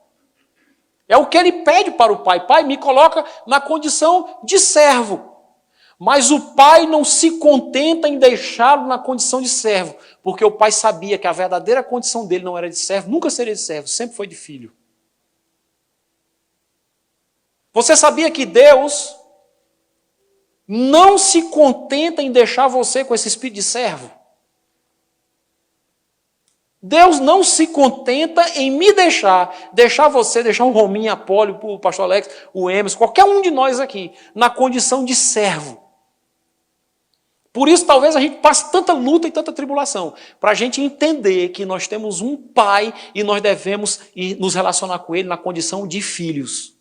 É o que ele pede para o pai. Pai, me coloca na condição de servo. Mas o pai não se contenta em deixá-lo na condição de servo, porque o pai sabia que a verdadeira condição dele não era de servo, nunca seria de servo, sempre foi de filho. Você sabia que Deus não se contenta em deixar você com esse espírito de servo? Deus não se contenta em me deixar você, deixar o Rominho, a Poli, o pastor Alex, o Emerson, qualquer um de nós aqui, na condição de servo. Por isso, talvez a gente passe tanta luta e tanta tribulação, para a gente entender que nós temos um pai e nós devemos nos relacionar com ele na condição de filhos.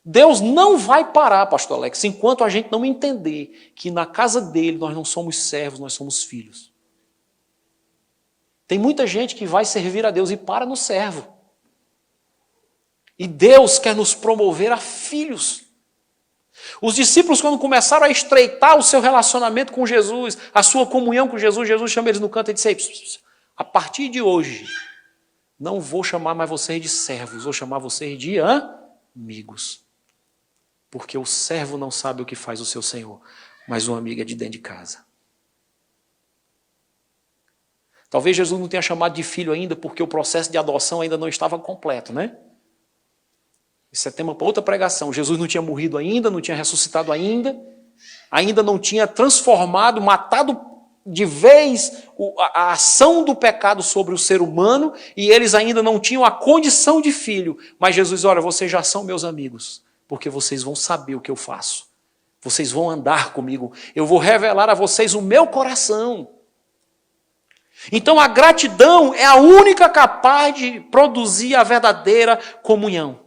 Deus não vai parar, pastor Alex, enquanto a gente não entender que na casa dele nós não somos servos, nós somos filhos. Tem muita gente que vai servir a Deus e para no servo. E Deus quer nos promover a filhos. Os discípulos, quando começaram a estreitar o seu relacionamento com Jesus, a sua comunhão com Jesus, Jesus chama eles no canto e disse, a partir de hoje, não vou chamar mais vocês de servos, vou chamar vocês de amigos. Porque o servo não sabe o que faz o seu senhor, mas o amigo é de dentro de casa. Talvez Jesus não tenha chamado de filho ainda, porque o processo de adoção ainda não estava completo, né? Isso é tema para outra pregação. Jesus não tinha morrido ainda, não tinha ressuscitado ainda não tinha transformado, matado de vez a ação do pecado sobre o ser humano, e eles ainda não tinham a condição de filho. Mas Jesus, olha, vocês já são meus amigos, porque vocês vão saber o que eu faço. Vocês vão andar comigo. Eu vou revelar a vocês o meu coração. Então a gratidão é a única capaz de produzir a verdadeira comunhão.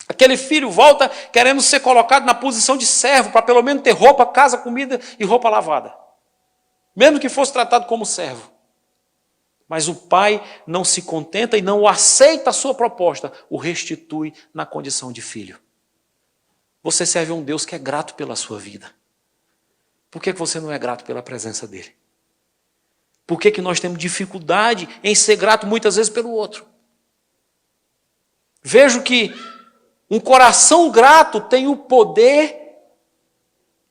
Aquele filho volta querendo ser colocado na posição de servo, para pelo menos ter roupa, casa, comida e roupa lavada. Mesmo que fosse tratado como servo. Mas o pai não se contenta e não aceita a sua proposta, o restitui na condição de filho. Você serve a um Deus que é grato pela sua vida. Por que você não é grato pela presença dele? Por que nós temos dificuldade em ser grato muitas vezes pelo outro? Vejo que um coração grato tem o poder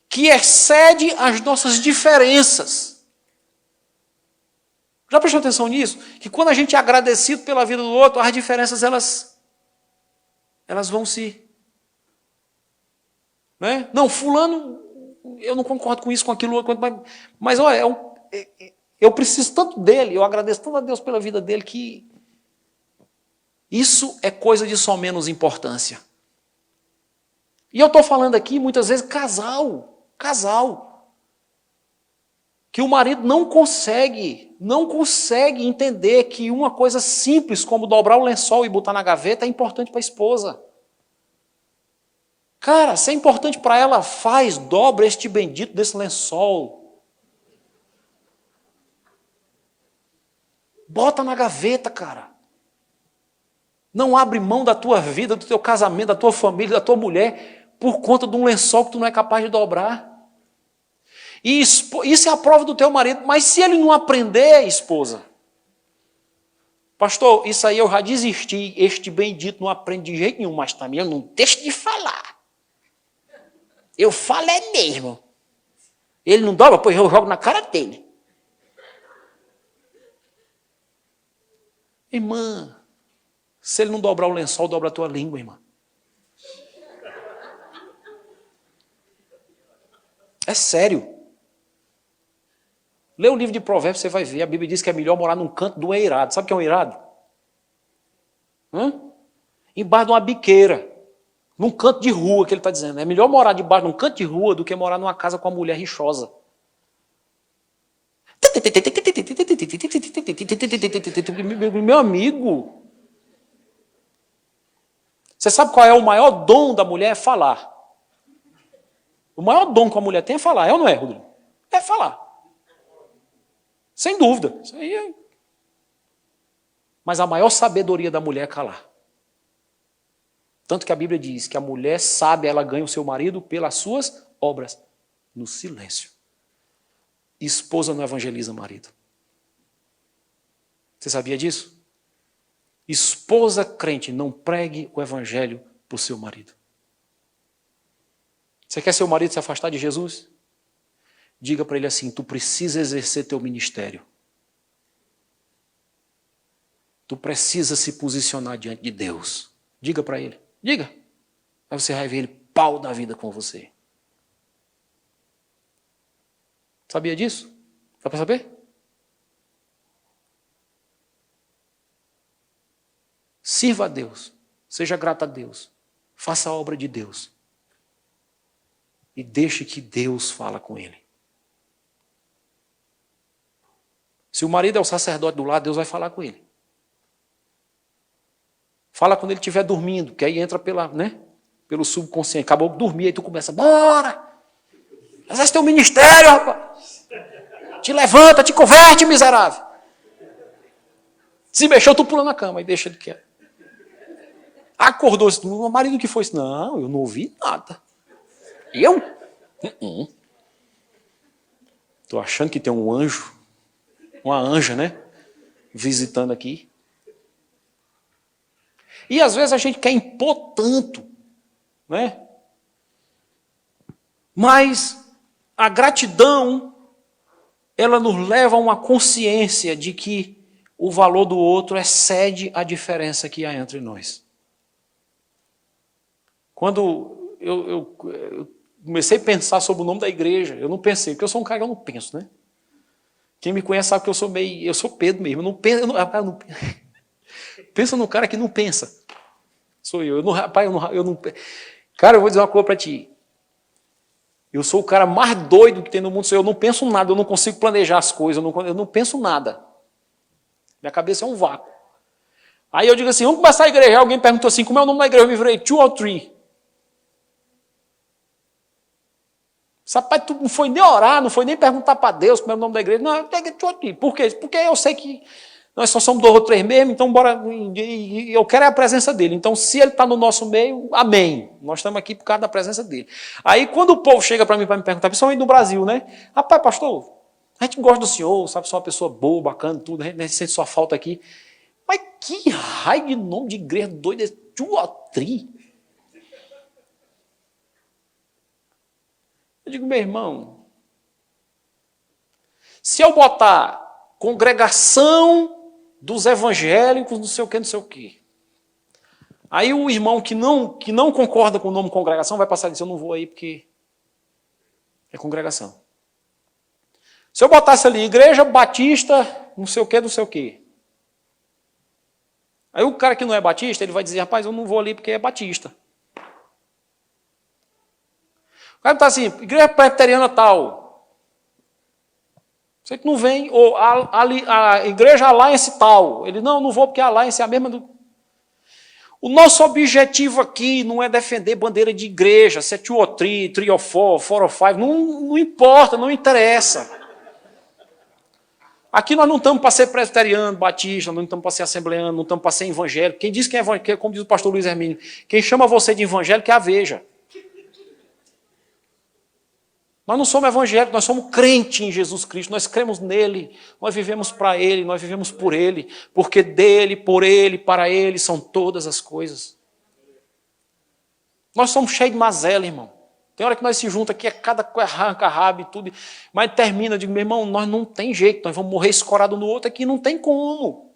que excede as nossas diferenças. Já prestou atenção nisso? Que quando a gente é agradecido pela vida do outro, as diferenças elas vão se... Né? Não, fulano, eu não concordo com isso, com aquilo, mas olha, eu preciso tanto dele, eu agradeço tanto a Deus pela vida dele, que isso é coisa de só menos importância. E eu estou falando aqui, muitas vezes, casal, que o marido não consegue entender que uma coisa simples como dobrar o lençol e botar na gaveta é importante para a esposa. Cara, se é importante para ela, dobra este bendito desse lençol. Bota na gaveta, cara. Não abre mão da tua vida, do teu casamento, da tua família, da tua mulher, por conta de um lençol que tu não é capaz de dobrar. E isso é a prova do teu marido. Mas se ele não aprender, esposa, pastor, isso aí eu já desisti, este bendito não aprende de jeito nenhum, mas também eu não deixo de falar. Eu falo é mesmo. Ele não dobra, pois eu jogo na cara dele. Irmã, se ele não dobrar o lençol, dobra a tua língua, irmã. É sério. Lê o livro de Provérbios, você vai ver. A Bíblia diz que é melhor morar num canto do eirado. Sabe o que é um eirado? Embaixo de uma biqueira. Num canto de rua, que ele está dizendo. É melhor morar debaixo de um canto de rua do que morar numa casa com uma mulher rixosa. Meu amigo. Você sabe qual é o maior dom da mulher? É falar. O maior dom que a mulher tem é falar. É ou não é, Rodrigo? É falar. Sem dúvida. Isso aí é... Mas a maior sabedoria da mulher é calar. Tanto que a Bíblia diz que a mulher sábia, ela ganha o seu marido pelas suas obras, no silêncio. Esposa não evangeliza marido. Você sabia disso? Esposa crente, não pregue o evangelho para o seu marido. Você quer seu marido se afastar de Jesus? Diga para ele assim, tu precisa exercer teu ministério. Tu precisa se posicionar diante de Deus. Diga para ele. Diga. Aí você vai ver ele pau da vida com você. Sabia disso? Dá para saber? Sirva a Deus. Seja grato a Deus. Faça a obra de Deus. E deixe que Deus fala com ele. Se o marido é o sacerdote do lar, Deus vai falar com ele. Fala quando ele estiver dormindo, que aí entra pelo subconsciente. Acabou de dormir, aí tu começa, bora! Exerce teu ministério, rapaz! Te levanta, te converte, miserável! Se mexeu, tu pula na cama e deixa ele quieto. Acordou, o marido que foi isso? Não, eu não ouvi nada. Eu? Tô achando que tem um anjo, uma anja, né? Visitando aqui. E às vezes a gente quer impor tanto, né? Mas a gratidão, ela nos leva a uma consciência de que o valor do outro excede a diferença que há entre nós. Quando eu comecei a pensar sobre o nome da igreja, eu não pensei, porque eu sou um cara que eu não penso, né? Quem me conhece sabe que eu sou Pedro mesmo, eu não penso, pensa no cara que não pensa. Sou eu. Cara, eu vou dizer uma coisa para ti. Eu sou o cara mais doido que tem no mundo. Eu não penso nada, eu não consigo planejar as coisas, eu não penso nada. Minha cabeça é um vácuo. Aí eu digo assim, vamos começar a igreja. Alguém perguntou assim, como é o nome da igreja? Eu me virei 2 or 3. Rapaz, tu não foi nem orar, não foi nem perguntar para Deus como é o nome da igreja. Não, 2 or 3. Por quê? Porque eu sei que Nós só somos 2 ou 3 mesmo, então bora. Eu quero a presença dele. Então, se ele está no nosso meio, amém. Nós estamos aqui por causa da presença dele. Aí, quando o povo chega para mim para me perguntar, principalmente no Brasil, né? Rapaz, pastor, a gente gosta do senhor, sabe, sou uma pessoa boa, bacana, tudo, a gente sente sua falta aqui. Mas que raio de nome de igreja doida, é Tuatri? Eu digo, meu irmão, se eu botar congregação dos evangélicos, não sei o que, não sei o que. Aí o irmão que não concorda com o nome congregação vai passar e dizer, eu não vou aí porque é congregação. Se eu botasse ali, igreja batista, não sei o que, não sei o que. Aí o cara que não é batista, ele vai dizer, rapaz, eu não vou ali porque é batista. O cara está assim, igreja presbiteriana tal. Você que não vem, ou a igreja Alliance tal. Ele, não vou porque a Alliance é a mesma do... O nosso objetivo aqui não é defender bandeira de igreja, se é 2 ou 3, 3 ou 4, 4 ou 5, não importa, não interessa. Aqui nós não estamos para ser presbiteriano, batista, não estamos para ser assembleano, não estamos para ser evangélico. Quem diz que é evangélico, como diz o pastor Luiz Hermínio, quem chama você de evangélico é a Veja. Nós não somos evangélicos, nós somos crentes em Jesus Cristo, nós cremos nele, nós vivemos para ele, nós vivemos por ele, porque dele, por ele, para ele são todas as coisas. Nós somos cheios de mazela, irmão. Tem hora que nós se juntamos aqui, é cada coisa arranca rabo e tudo, mas termina, eu digo, meu irmão, nós não tem jeito, nós vamos morrer escorado no outro aqui, não tem como.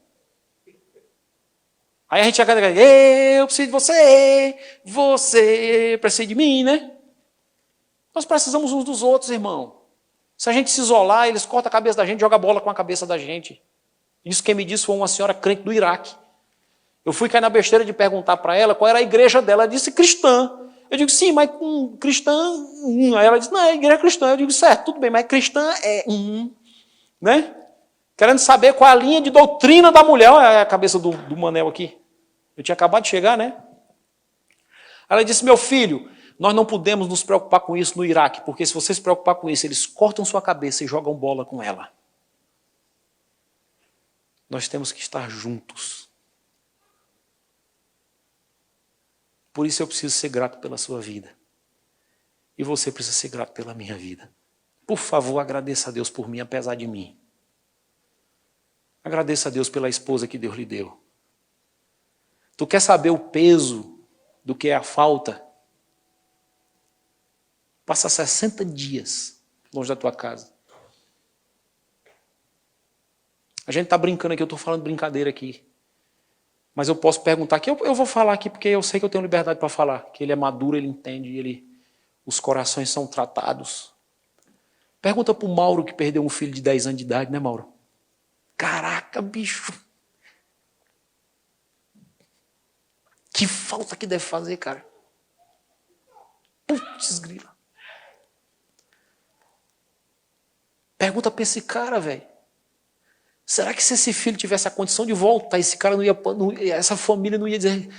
Aí a gente acaba dizendo, eu preciso de você precisa de mim, né? Nós precisamos uns dos outros, irmão. Se a gente se isolar, eles cortam a cabeça da gente, jogam a bola com a cabeça da gente. Isso quem me disse foi uma senhora crente do Iraque. Eu fui cair na besteira de perguntar para ela qual era a igreja dela. Ela disse cristã. Eu digo, sim, mas cristã... Aí ela disse, não, é igreja cristã. Eu digo, certo, tudo bem, mas cristã é... né? Querendo saber qual é a linha de doutrina da mulher. Olha a cabeça do Manel aqui. Eu tinha acabado de chegar, né? Ela disse, meu filho... Nós não podemos nos preocupar com isso no Iraque, porque se você se preocupar com isso, eles cortam sua cabeça e jogam bola com ela. Nós temos que estar juntos. Por isso eu preciso ser grato pela sua vida. E você precisa ser grato pela minha vida. Por favor, agradeça a Deus por mim, apesar de mim. Agradeça a Deus pela esposa que Deus lhe deu. Tu quer saber o peso do que é a falta? Passa 60 dias longe da tua casa. A gente está brincando aqui, eu estou falando brincadeira aqui. Mas eu posso perguntar aqui, eu vou falar aqui porque eu sei que eu tenho liberdade para falar. Que ele é maduro, ele entende, os corações são tratados. Pergunta para o Mauro que perdeu um filho de 10 anos de idade, né, Mauro? Caraca, bicho. Que falta que deve fazer, cara. Putz, grila. Pergunta para esse cara, velho. Será que se esse filho tivesse a condição de voltar, esse cara essa família não ia dizer,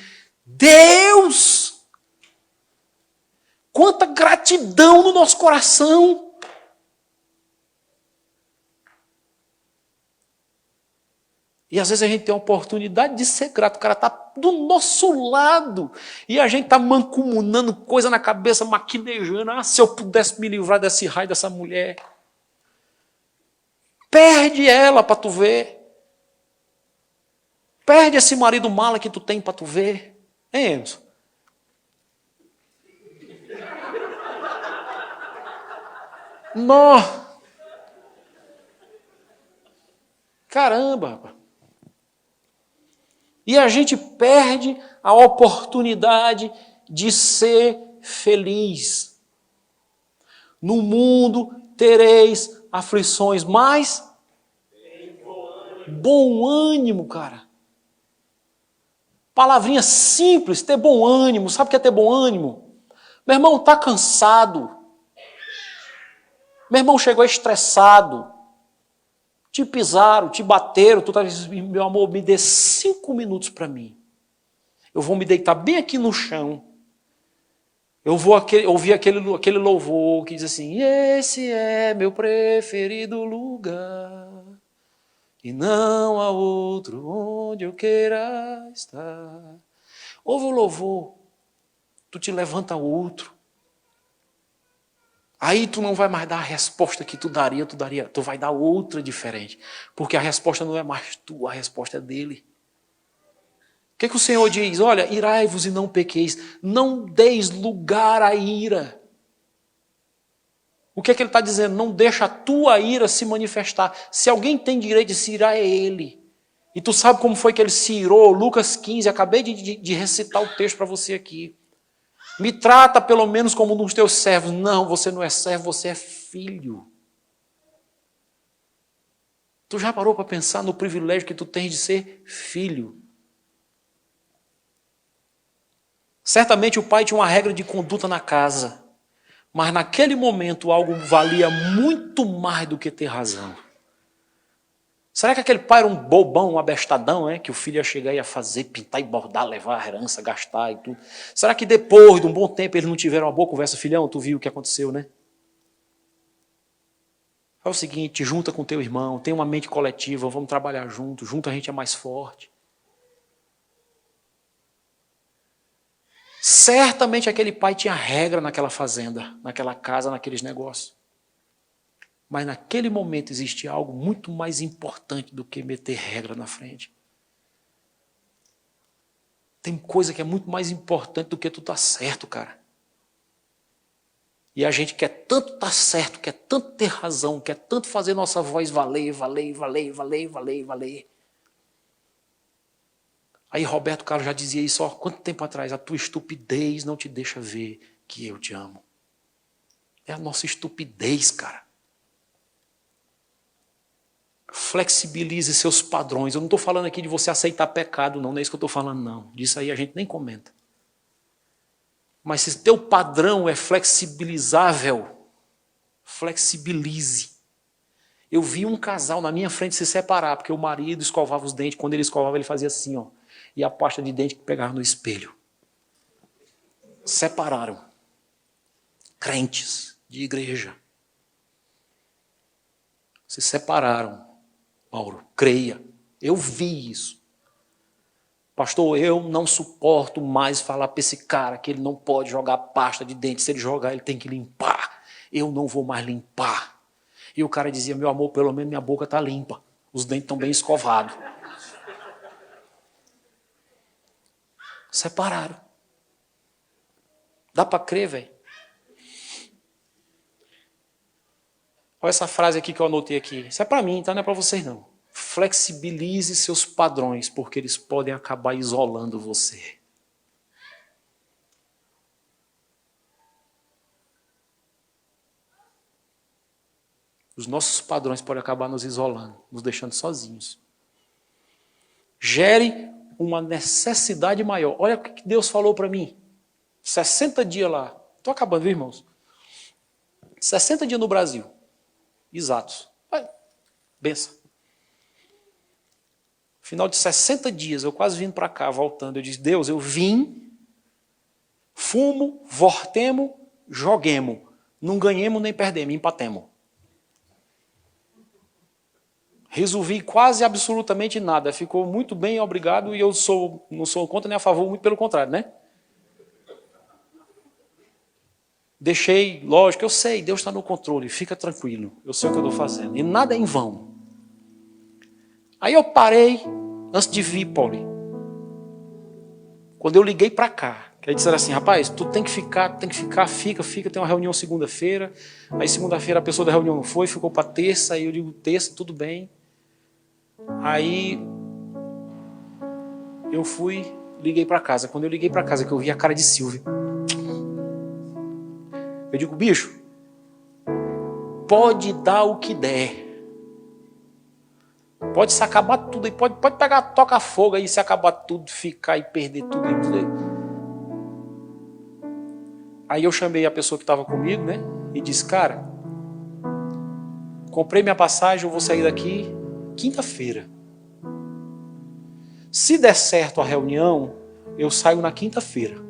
Deus! Quanta gratidão no nosso coração! E às vezes a gente tem a oportunidade de ser grato, o cara está do nosso lado, e a gente está mancomunando coisa na cabeça, maquinejando, se eu pudesse me livrar desse raio dessa mulher... Perde ela para tu ver. Perde esse marido mala que tu tem para tu ver. Hein, Enzo? Nó. Caramba, rapaz. E a gente perde a oportunidade de ser feliz. No mundo tereis aflições, mas bom ânimo, cara. Palavrinha simples, ter bom ânimo. Sabe o que é ter bom ânimo? Meu irmão está cansado. Meu irmão chegou estressado. Te pisaram, te bateram. Tu tá dizendo, meu amor, me dê 5 minutos para mim. Eu vou me deitar bem aqui no chão. Eu vou ouvir aquele louvor que diz assim, esse é meu preferido lugar. e não há outro onde eu queira estar. Ouve o louvor, tu te levanta outro. Aí tu não vai mais dar a resposta que tu vai dar outra diferente. Porque a resposta não é mais tua, a resposta é dele. O que o Senhor diz? Olha, irai-vos e não pequeis, não deis lugar à ira. O que ele está dizendo? Não deixa a tua ira se manifestar. Se alguém tem direito de se irar, é ele. E tu sabe como foi que ele se irou? Lucas 15, acabei de recitar o texto para você aqui. Me trata pelo menos como um dos teus servos. Não, você não é servo, você é filho. Tu já parou para pensar no privilégio que tu tens de ser filho? Certamente o pai tinha uma regra de conduta na casa, mas naquele momento algo valia muito mais do que ter razão. Será que aquele pai era um bobão, um abestadão, que o filho ia chegar e ia fazer, pintar e bordar, levar a herança, gastar e tudo? Será que depois de um bom tempo eles não tiveram uma boa conversa? Filhão, tu viu o que aconteceu, né? Faz o seguinte, junta com teu irmão, tem uma mente coletiva, vamos trabalhar junto, junto a gente é mais forte. Certamente aquele pai tinha regra naquela fazenda, naquela casa, naqueles negócios. Mas naquele momento existia algo muito mais importante do que meter regra na frente. Tem coisa que é muito mais importante do que tu tá certo, cara. E a gente quer tanto estar certo, quer tanto ter razão, quer tanto fazer nossa voz valer. Aí Roberto Carlos já dizia isso há quanto tempo atrás? A tua estupidez não te deixa ver que eu te amo. É a nossa estupidez, cara. Flexibilize seus padrões. Eu não estou falando aqui de você aceitar pecado, não é isso que eu estou falando, não. Disso aí a gente nem comenta. Mas se teu padrão é flexibilizável, flexibilize. Eu vi um casal na minha frente se separar, porque o marido escovava os dentes, quando ele escovava ele fazia assim, ó, e a pasta de dente que pegava no espelho. Separaram. Crentes de igreja. Se separaram. Mauro, creia. Eu vi isso. Pastor, eu não suporto mais falar para esse cara que ele não pode jogar pasta de dente. Se ele jogar, ele tem que limpar. Eu não vou mais limpar. E o cara dizia, meu amor, pelo menos minha boca está limpa. Os dentes estão bem escovados. Separaram. Dá para crer, velho? Olha essa frase aqui que eu anotei aqui. Isso é para mim, tá? Não é para vocês, não. Flexibilize seus padrões, porque eles podem acabar isolando você. Os nossos padrões podem acabar nos isolando, nos deixando sozinhos. Gere uma necessidade maior. Olha o que Deus falou para mim. 60 dias lá. Estou acabando, viu, irmãos? 60 dias no Brasil. Exatos. Benção. Final de 60 dias, eu quase vindo para cá, voltando. Eu disse, Deus, eu vim, fumo, vortemo, joguemos. Não ganhemos nem perdemos, empatemos. Resolvi quase absolutamente nada. Ficou muito bem, obrigado, e eu não sou contra nem a favor, muito pelo contrário, né? Deixei, lógico, eu sei, Deus está no controle, fica tranquilo, eu sei o que eu estou fazendo. E nada é em vão. Aí eu parei, antes de vir, Paulinho. Quando eu liguei para cá, que aí disseram assim, rapaz, tu tem que ficar, fica, tem uma reunião segunda-feira. Aí segunda-feira a pessoa da reunião não foi, ficou para terça, aí eu digo, terça, tudo bem. Aí eu fui, liguei para casa. Quando eu liguei para casa, que eu vi a cara de Silvio, eu digo, bicho, pode dar o que der. Pode se acabar tudo aí, pode pegar, toca fogo aí, se acabar tudo, ficar e perder tudo aí. Aí eu chamei a pessoa que estava comigo, né? E disse, cara, comprei minha passagem, eu vou sair daqui quinta-feira. Se der certo a reunião, eu saio na quinta-feira.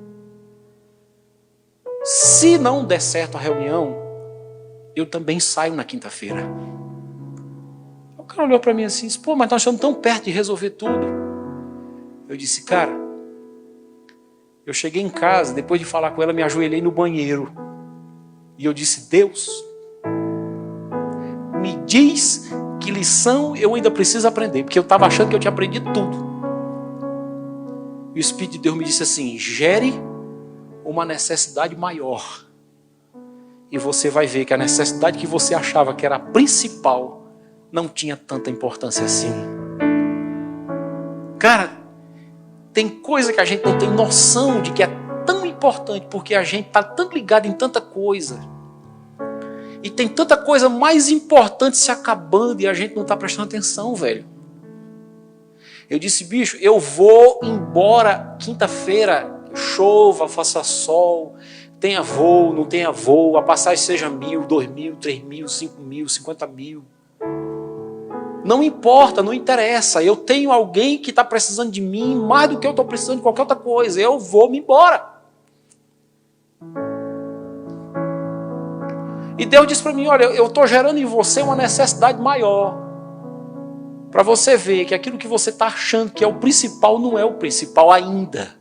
Se não der certo a reunião, eu também saio na quinta-feira. cara olhou para mim assim, disse, pô, mas nós estamos tão perto de resolver tudo. Eu disse, cara, eu cheguei em casa, depois de falar com ela, me ajoelhei no banheiro. E eu disse, Deus, me diz que lição eu ainda preciso aprender, porque eu estava achando que eu tinha aprendido tudo. E o Espírito de Deus me disse assim, gere uma necessidade maior. E você vai ver que a necessidade que você achava que era a principal, não tinha tanta importância assim. Cara, tem coisa que a gente não tem noção de que é tão importante, porque a gente está tão ligado em tanta coisa. E tem tanta coisa mais importante se acabando e a gente não está prestando atenção, velho. Eu disse, bicho, eu vou embora quinta-feira, chova, faça sol, tenha voo, não tenha voo, a passagem seja 1.000, 2.000, 3.000, 5.000, 50.000. Não importa, não interessa. Eu tenho alguém que está precisando de mim mais do que eu estou precisando de qualquer outra coisa. Eu vou me embora. E Deus disse para mim, olha, eu estou gerando em você uma necessidade maior. Para você ver que aquilo que você está achando que é o principal, não é o principal ainda.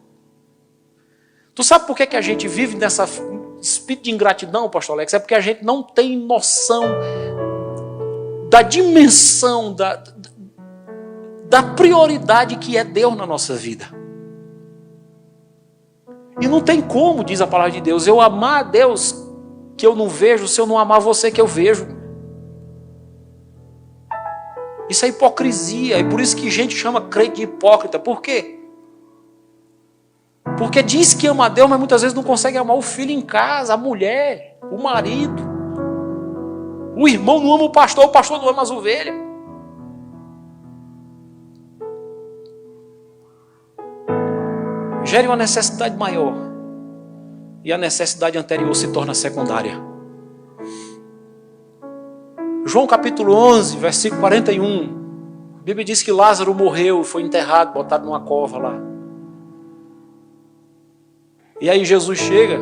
Tu sabe por que a gente vive nessa espírito de ingratidão, pastor Alex? É porque a gente não tem noção da dimensão, da prioridade que é Deus na nossa vida. E não tem como, diz a palavra de Deus, eu amar a Deus que eu não vejo, se eu não amar você que eu vejo. Isso é hipocrisia, e por isso que gente chama crente de hipócrita. Por quê? Porque diz que ama a Deus, mas muitas vezes não consegue amar o filho em casa, a mulher, o marido. O irmão não ama o pastor não ama as ovelhas. Gere uma necessidade maior. E a necessidade anterior se torna secundária. João capítulo 11, versículo 41. A Bíblia diz que Lázaro morreu, foi enterrado, botado numa cova lá. E aí Jesus chega.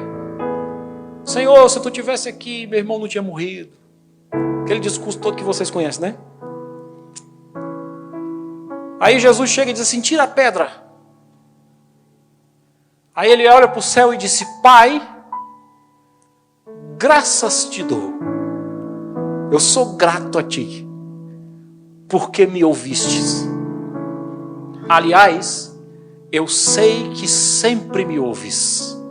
Senhor, se tu estivesse aqui, meu irmão não tinha morrido. Aquele discurso todo que vocês conhecem, né? Aí Jesus chega e diz assim, tira a pedra. Aí ele olha para o céu e disse, Pai, graças te dou. Eu sou grato a ti, porque me ouvistes. Aliás, eu sei que sempre me ouves.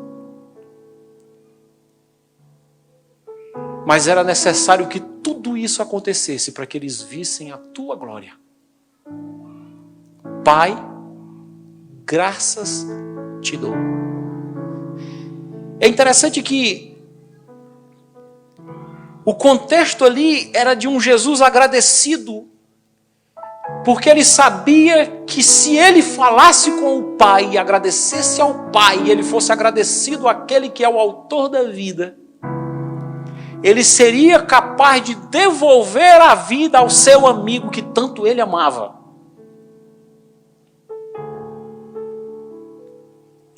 Mas era necessário que tudo isso acontecesse para que eles vissem a tua glória. Pai, graças te dou. É interessante que o contexto ali era de um Jesus agradecido, porque ele sabia que se ele falasse com o Pai e agradecesse ao Pai, e ele fosse agradecido àquele que é o autor da vida, ele seria capaz de devolver a vida ao seu amigo que tanto ele amava.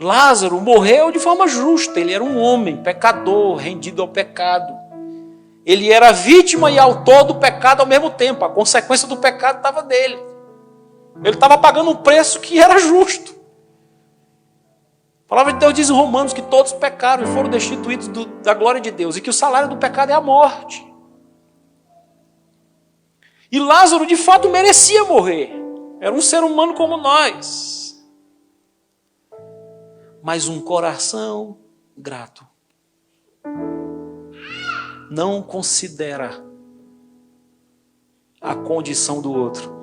Lázaro morreu de forma justa, ele era um homem, pecador, rendido ao pecado. Ele era vítima e autor do pecado ao mesmo tempo, a consequência do pecado estava nele. Ele estava pagando um preço que era justo. A palavra de Deus diz em Romanos que todos pecaram e foram destituídos da glória de Deus, e que o salário do pecado é a morte. E Lázaro de fato merecia morrer, era um ser humano como nós. Mas um coração grato não considera a condição do outro,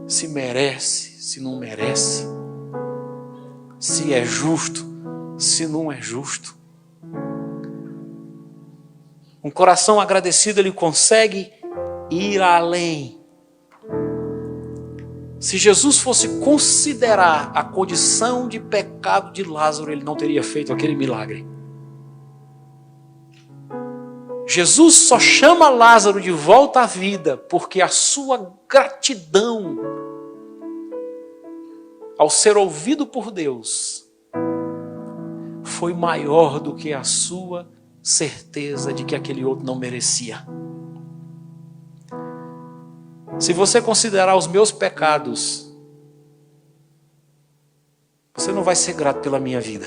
se merece, se não merece, se é justo, se não é justo. Um coração agradecido, ele consegue ir além. Se Jesus fosse considerar a condição de pecado de Lázaro, ele não teria feito aquele milagre. Jesus só chama Lázaro de volta à vida porque a sua gratidão ao ser ouvido por Deus foi maior do que a sua certeza de que aquele outro não merecia. Se você considerar os meus pecados, você não vai ser grato pela minha vida.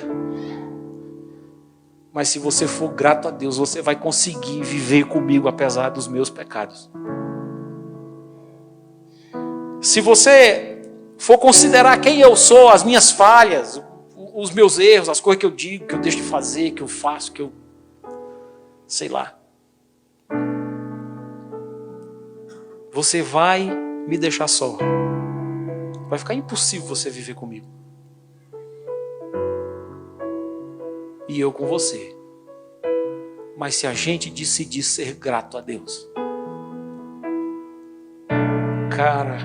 Mas se você for grato a Deus, você vai conseguir viver comigo apesar dos meus pecados. Se você for considerar quem eu sou, as minhas falhas, os meus erros, as coisas que eu digo, que eu deixo de fazer, que eu faço, que eu... sei lá. Você vai me deixar só. Vai ficar impossível você viver comigo. E eu com você. Mas se a gente decidir ser grato a Deus, cara,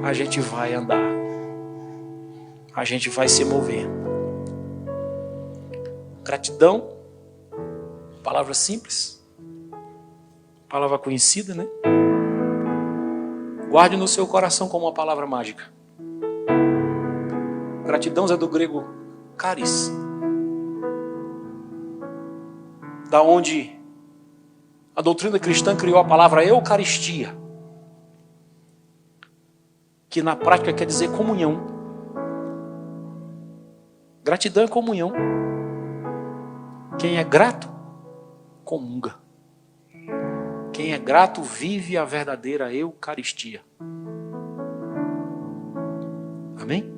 a gente vai andar. A gente vai se mover. Gratidão, palavra simples, palavra conhecida, né? Guarde no seu coração como uma palavra mágica. Gratidão é do grego charis, da onde a doutrina cristã criou a palavra Eucaristia, que na prática quer dizer comunhão. Gratidão é comunhão. Quem é grato, comunga. Quem é grato vive a verdadeira Eucaristia. Amém?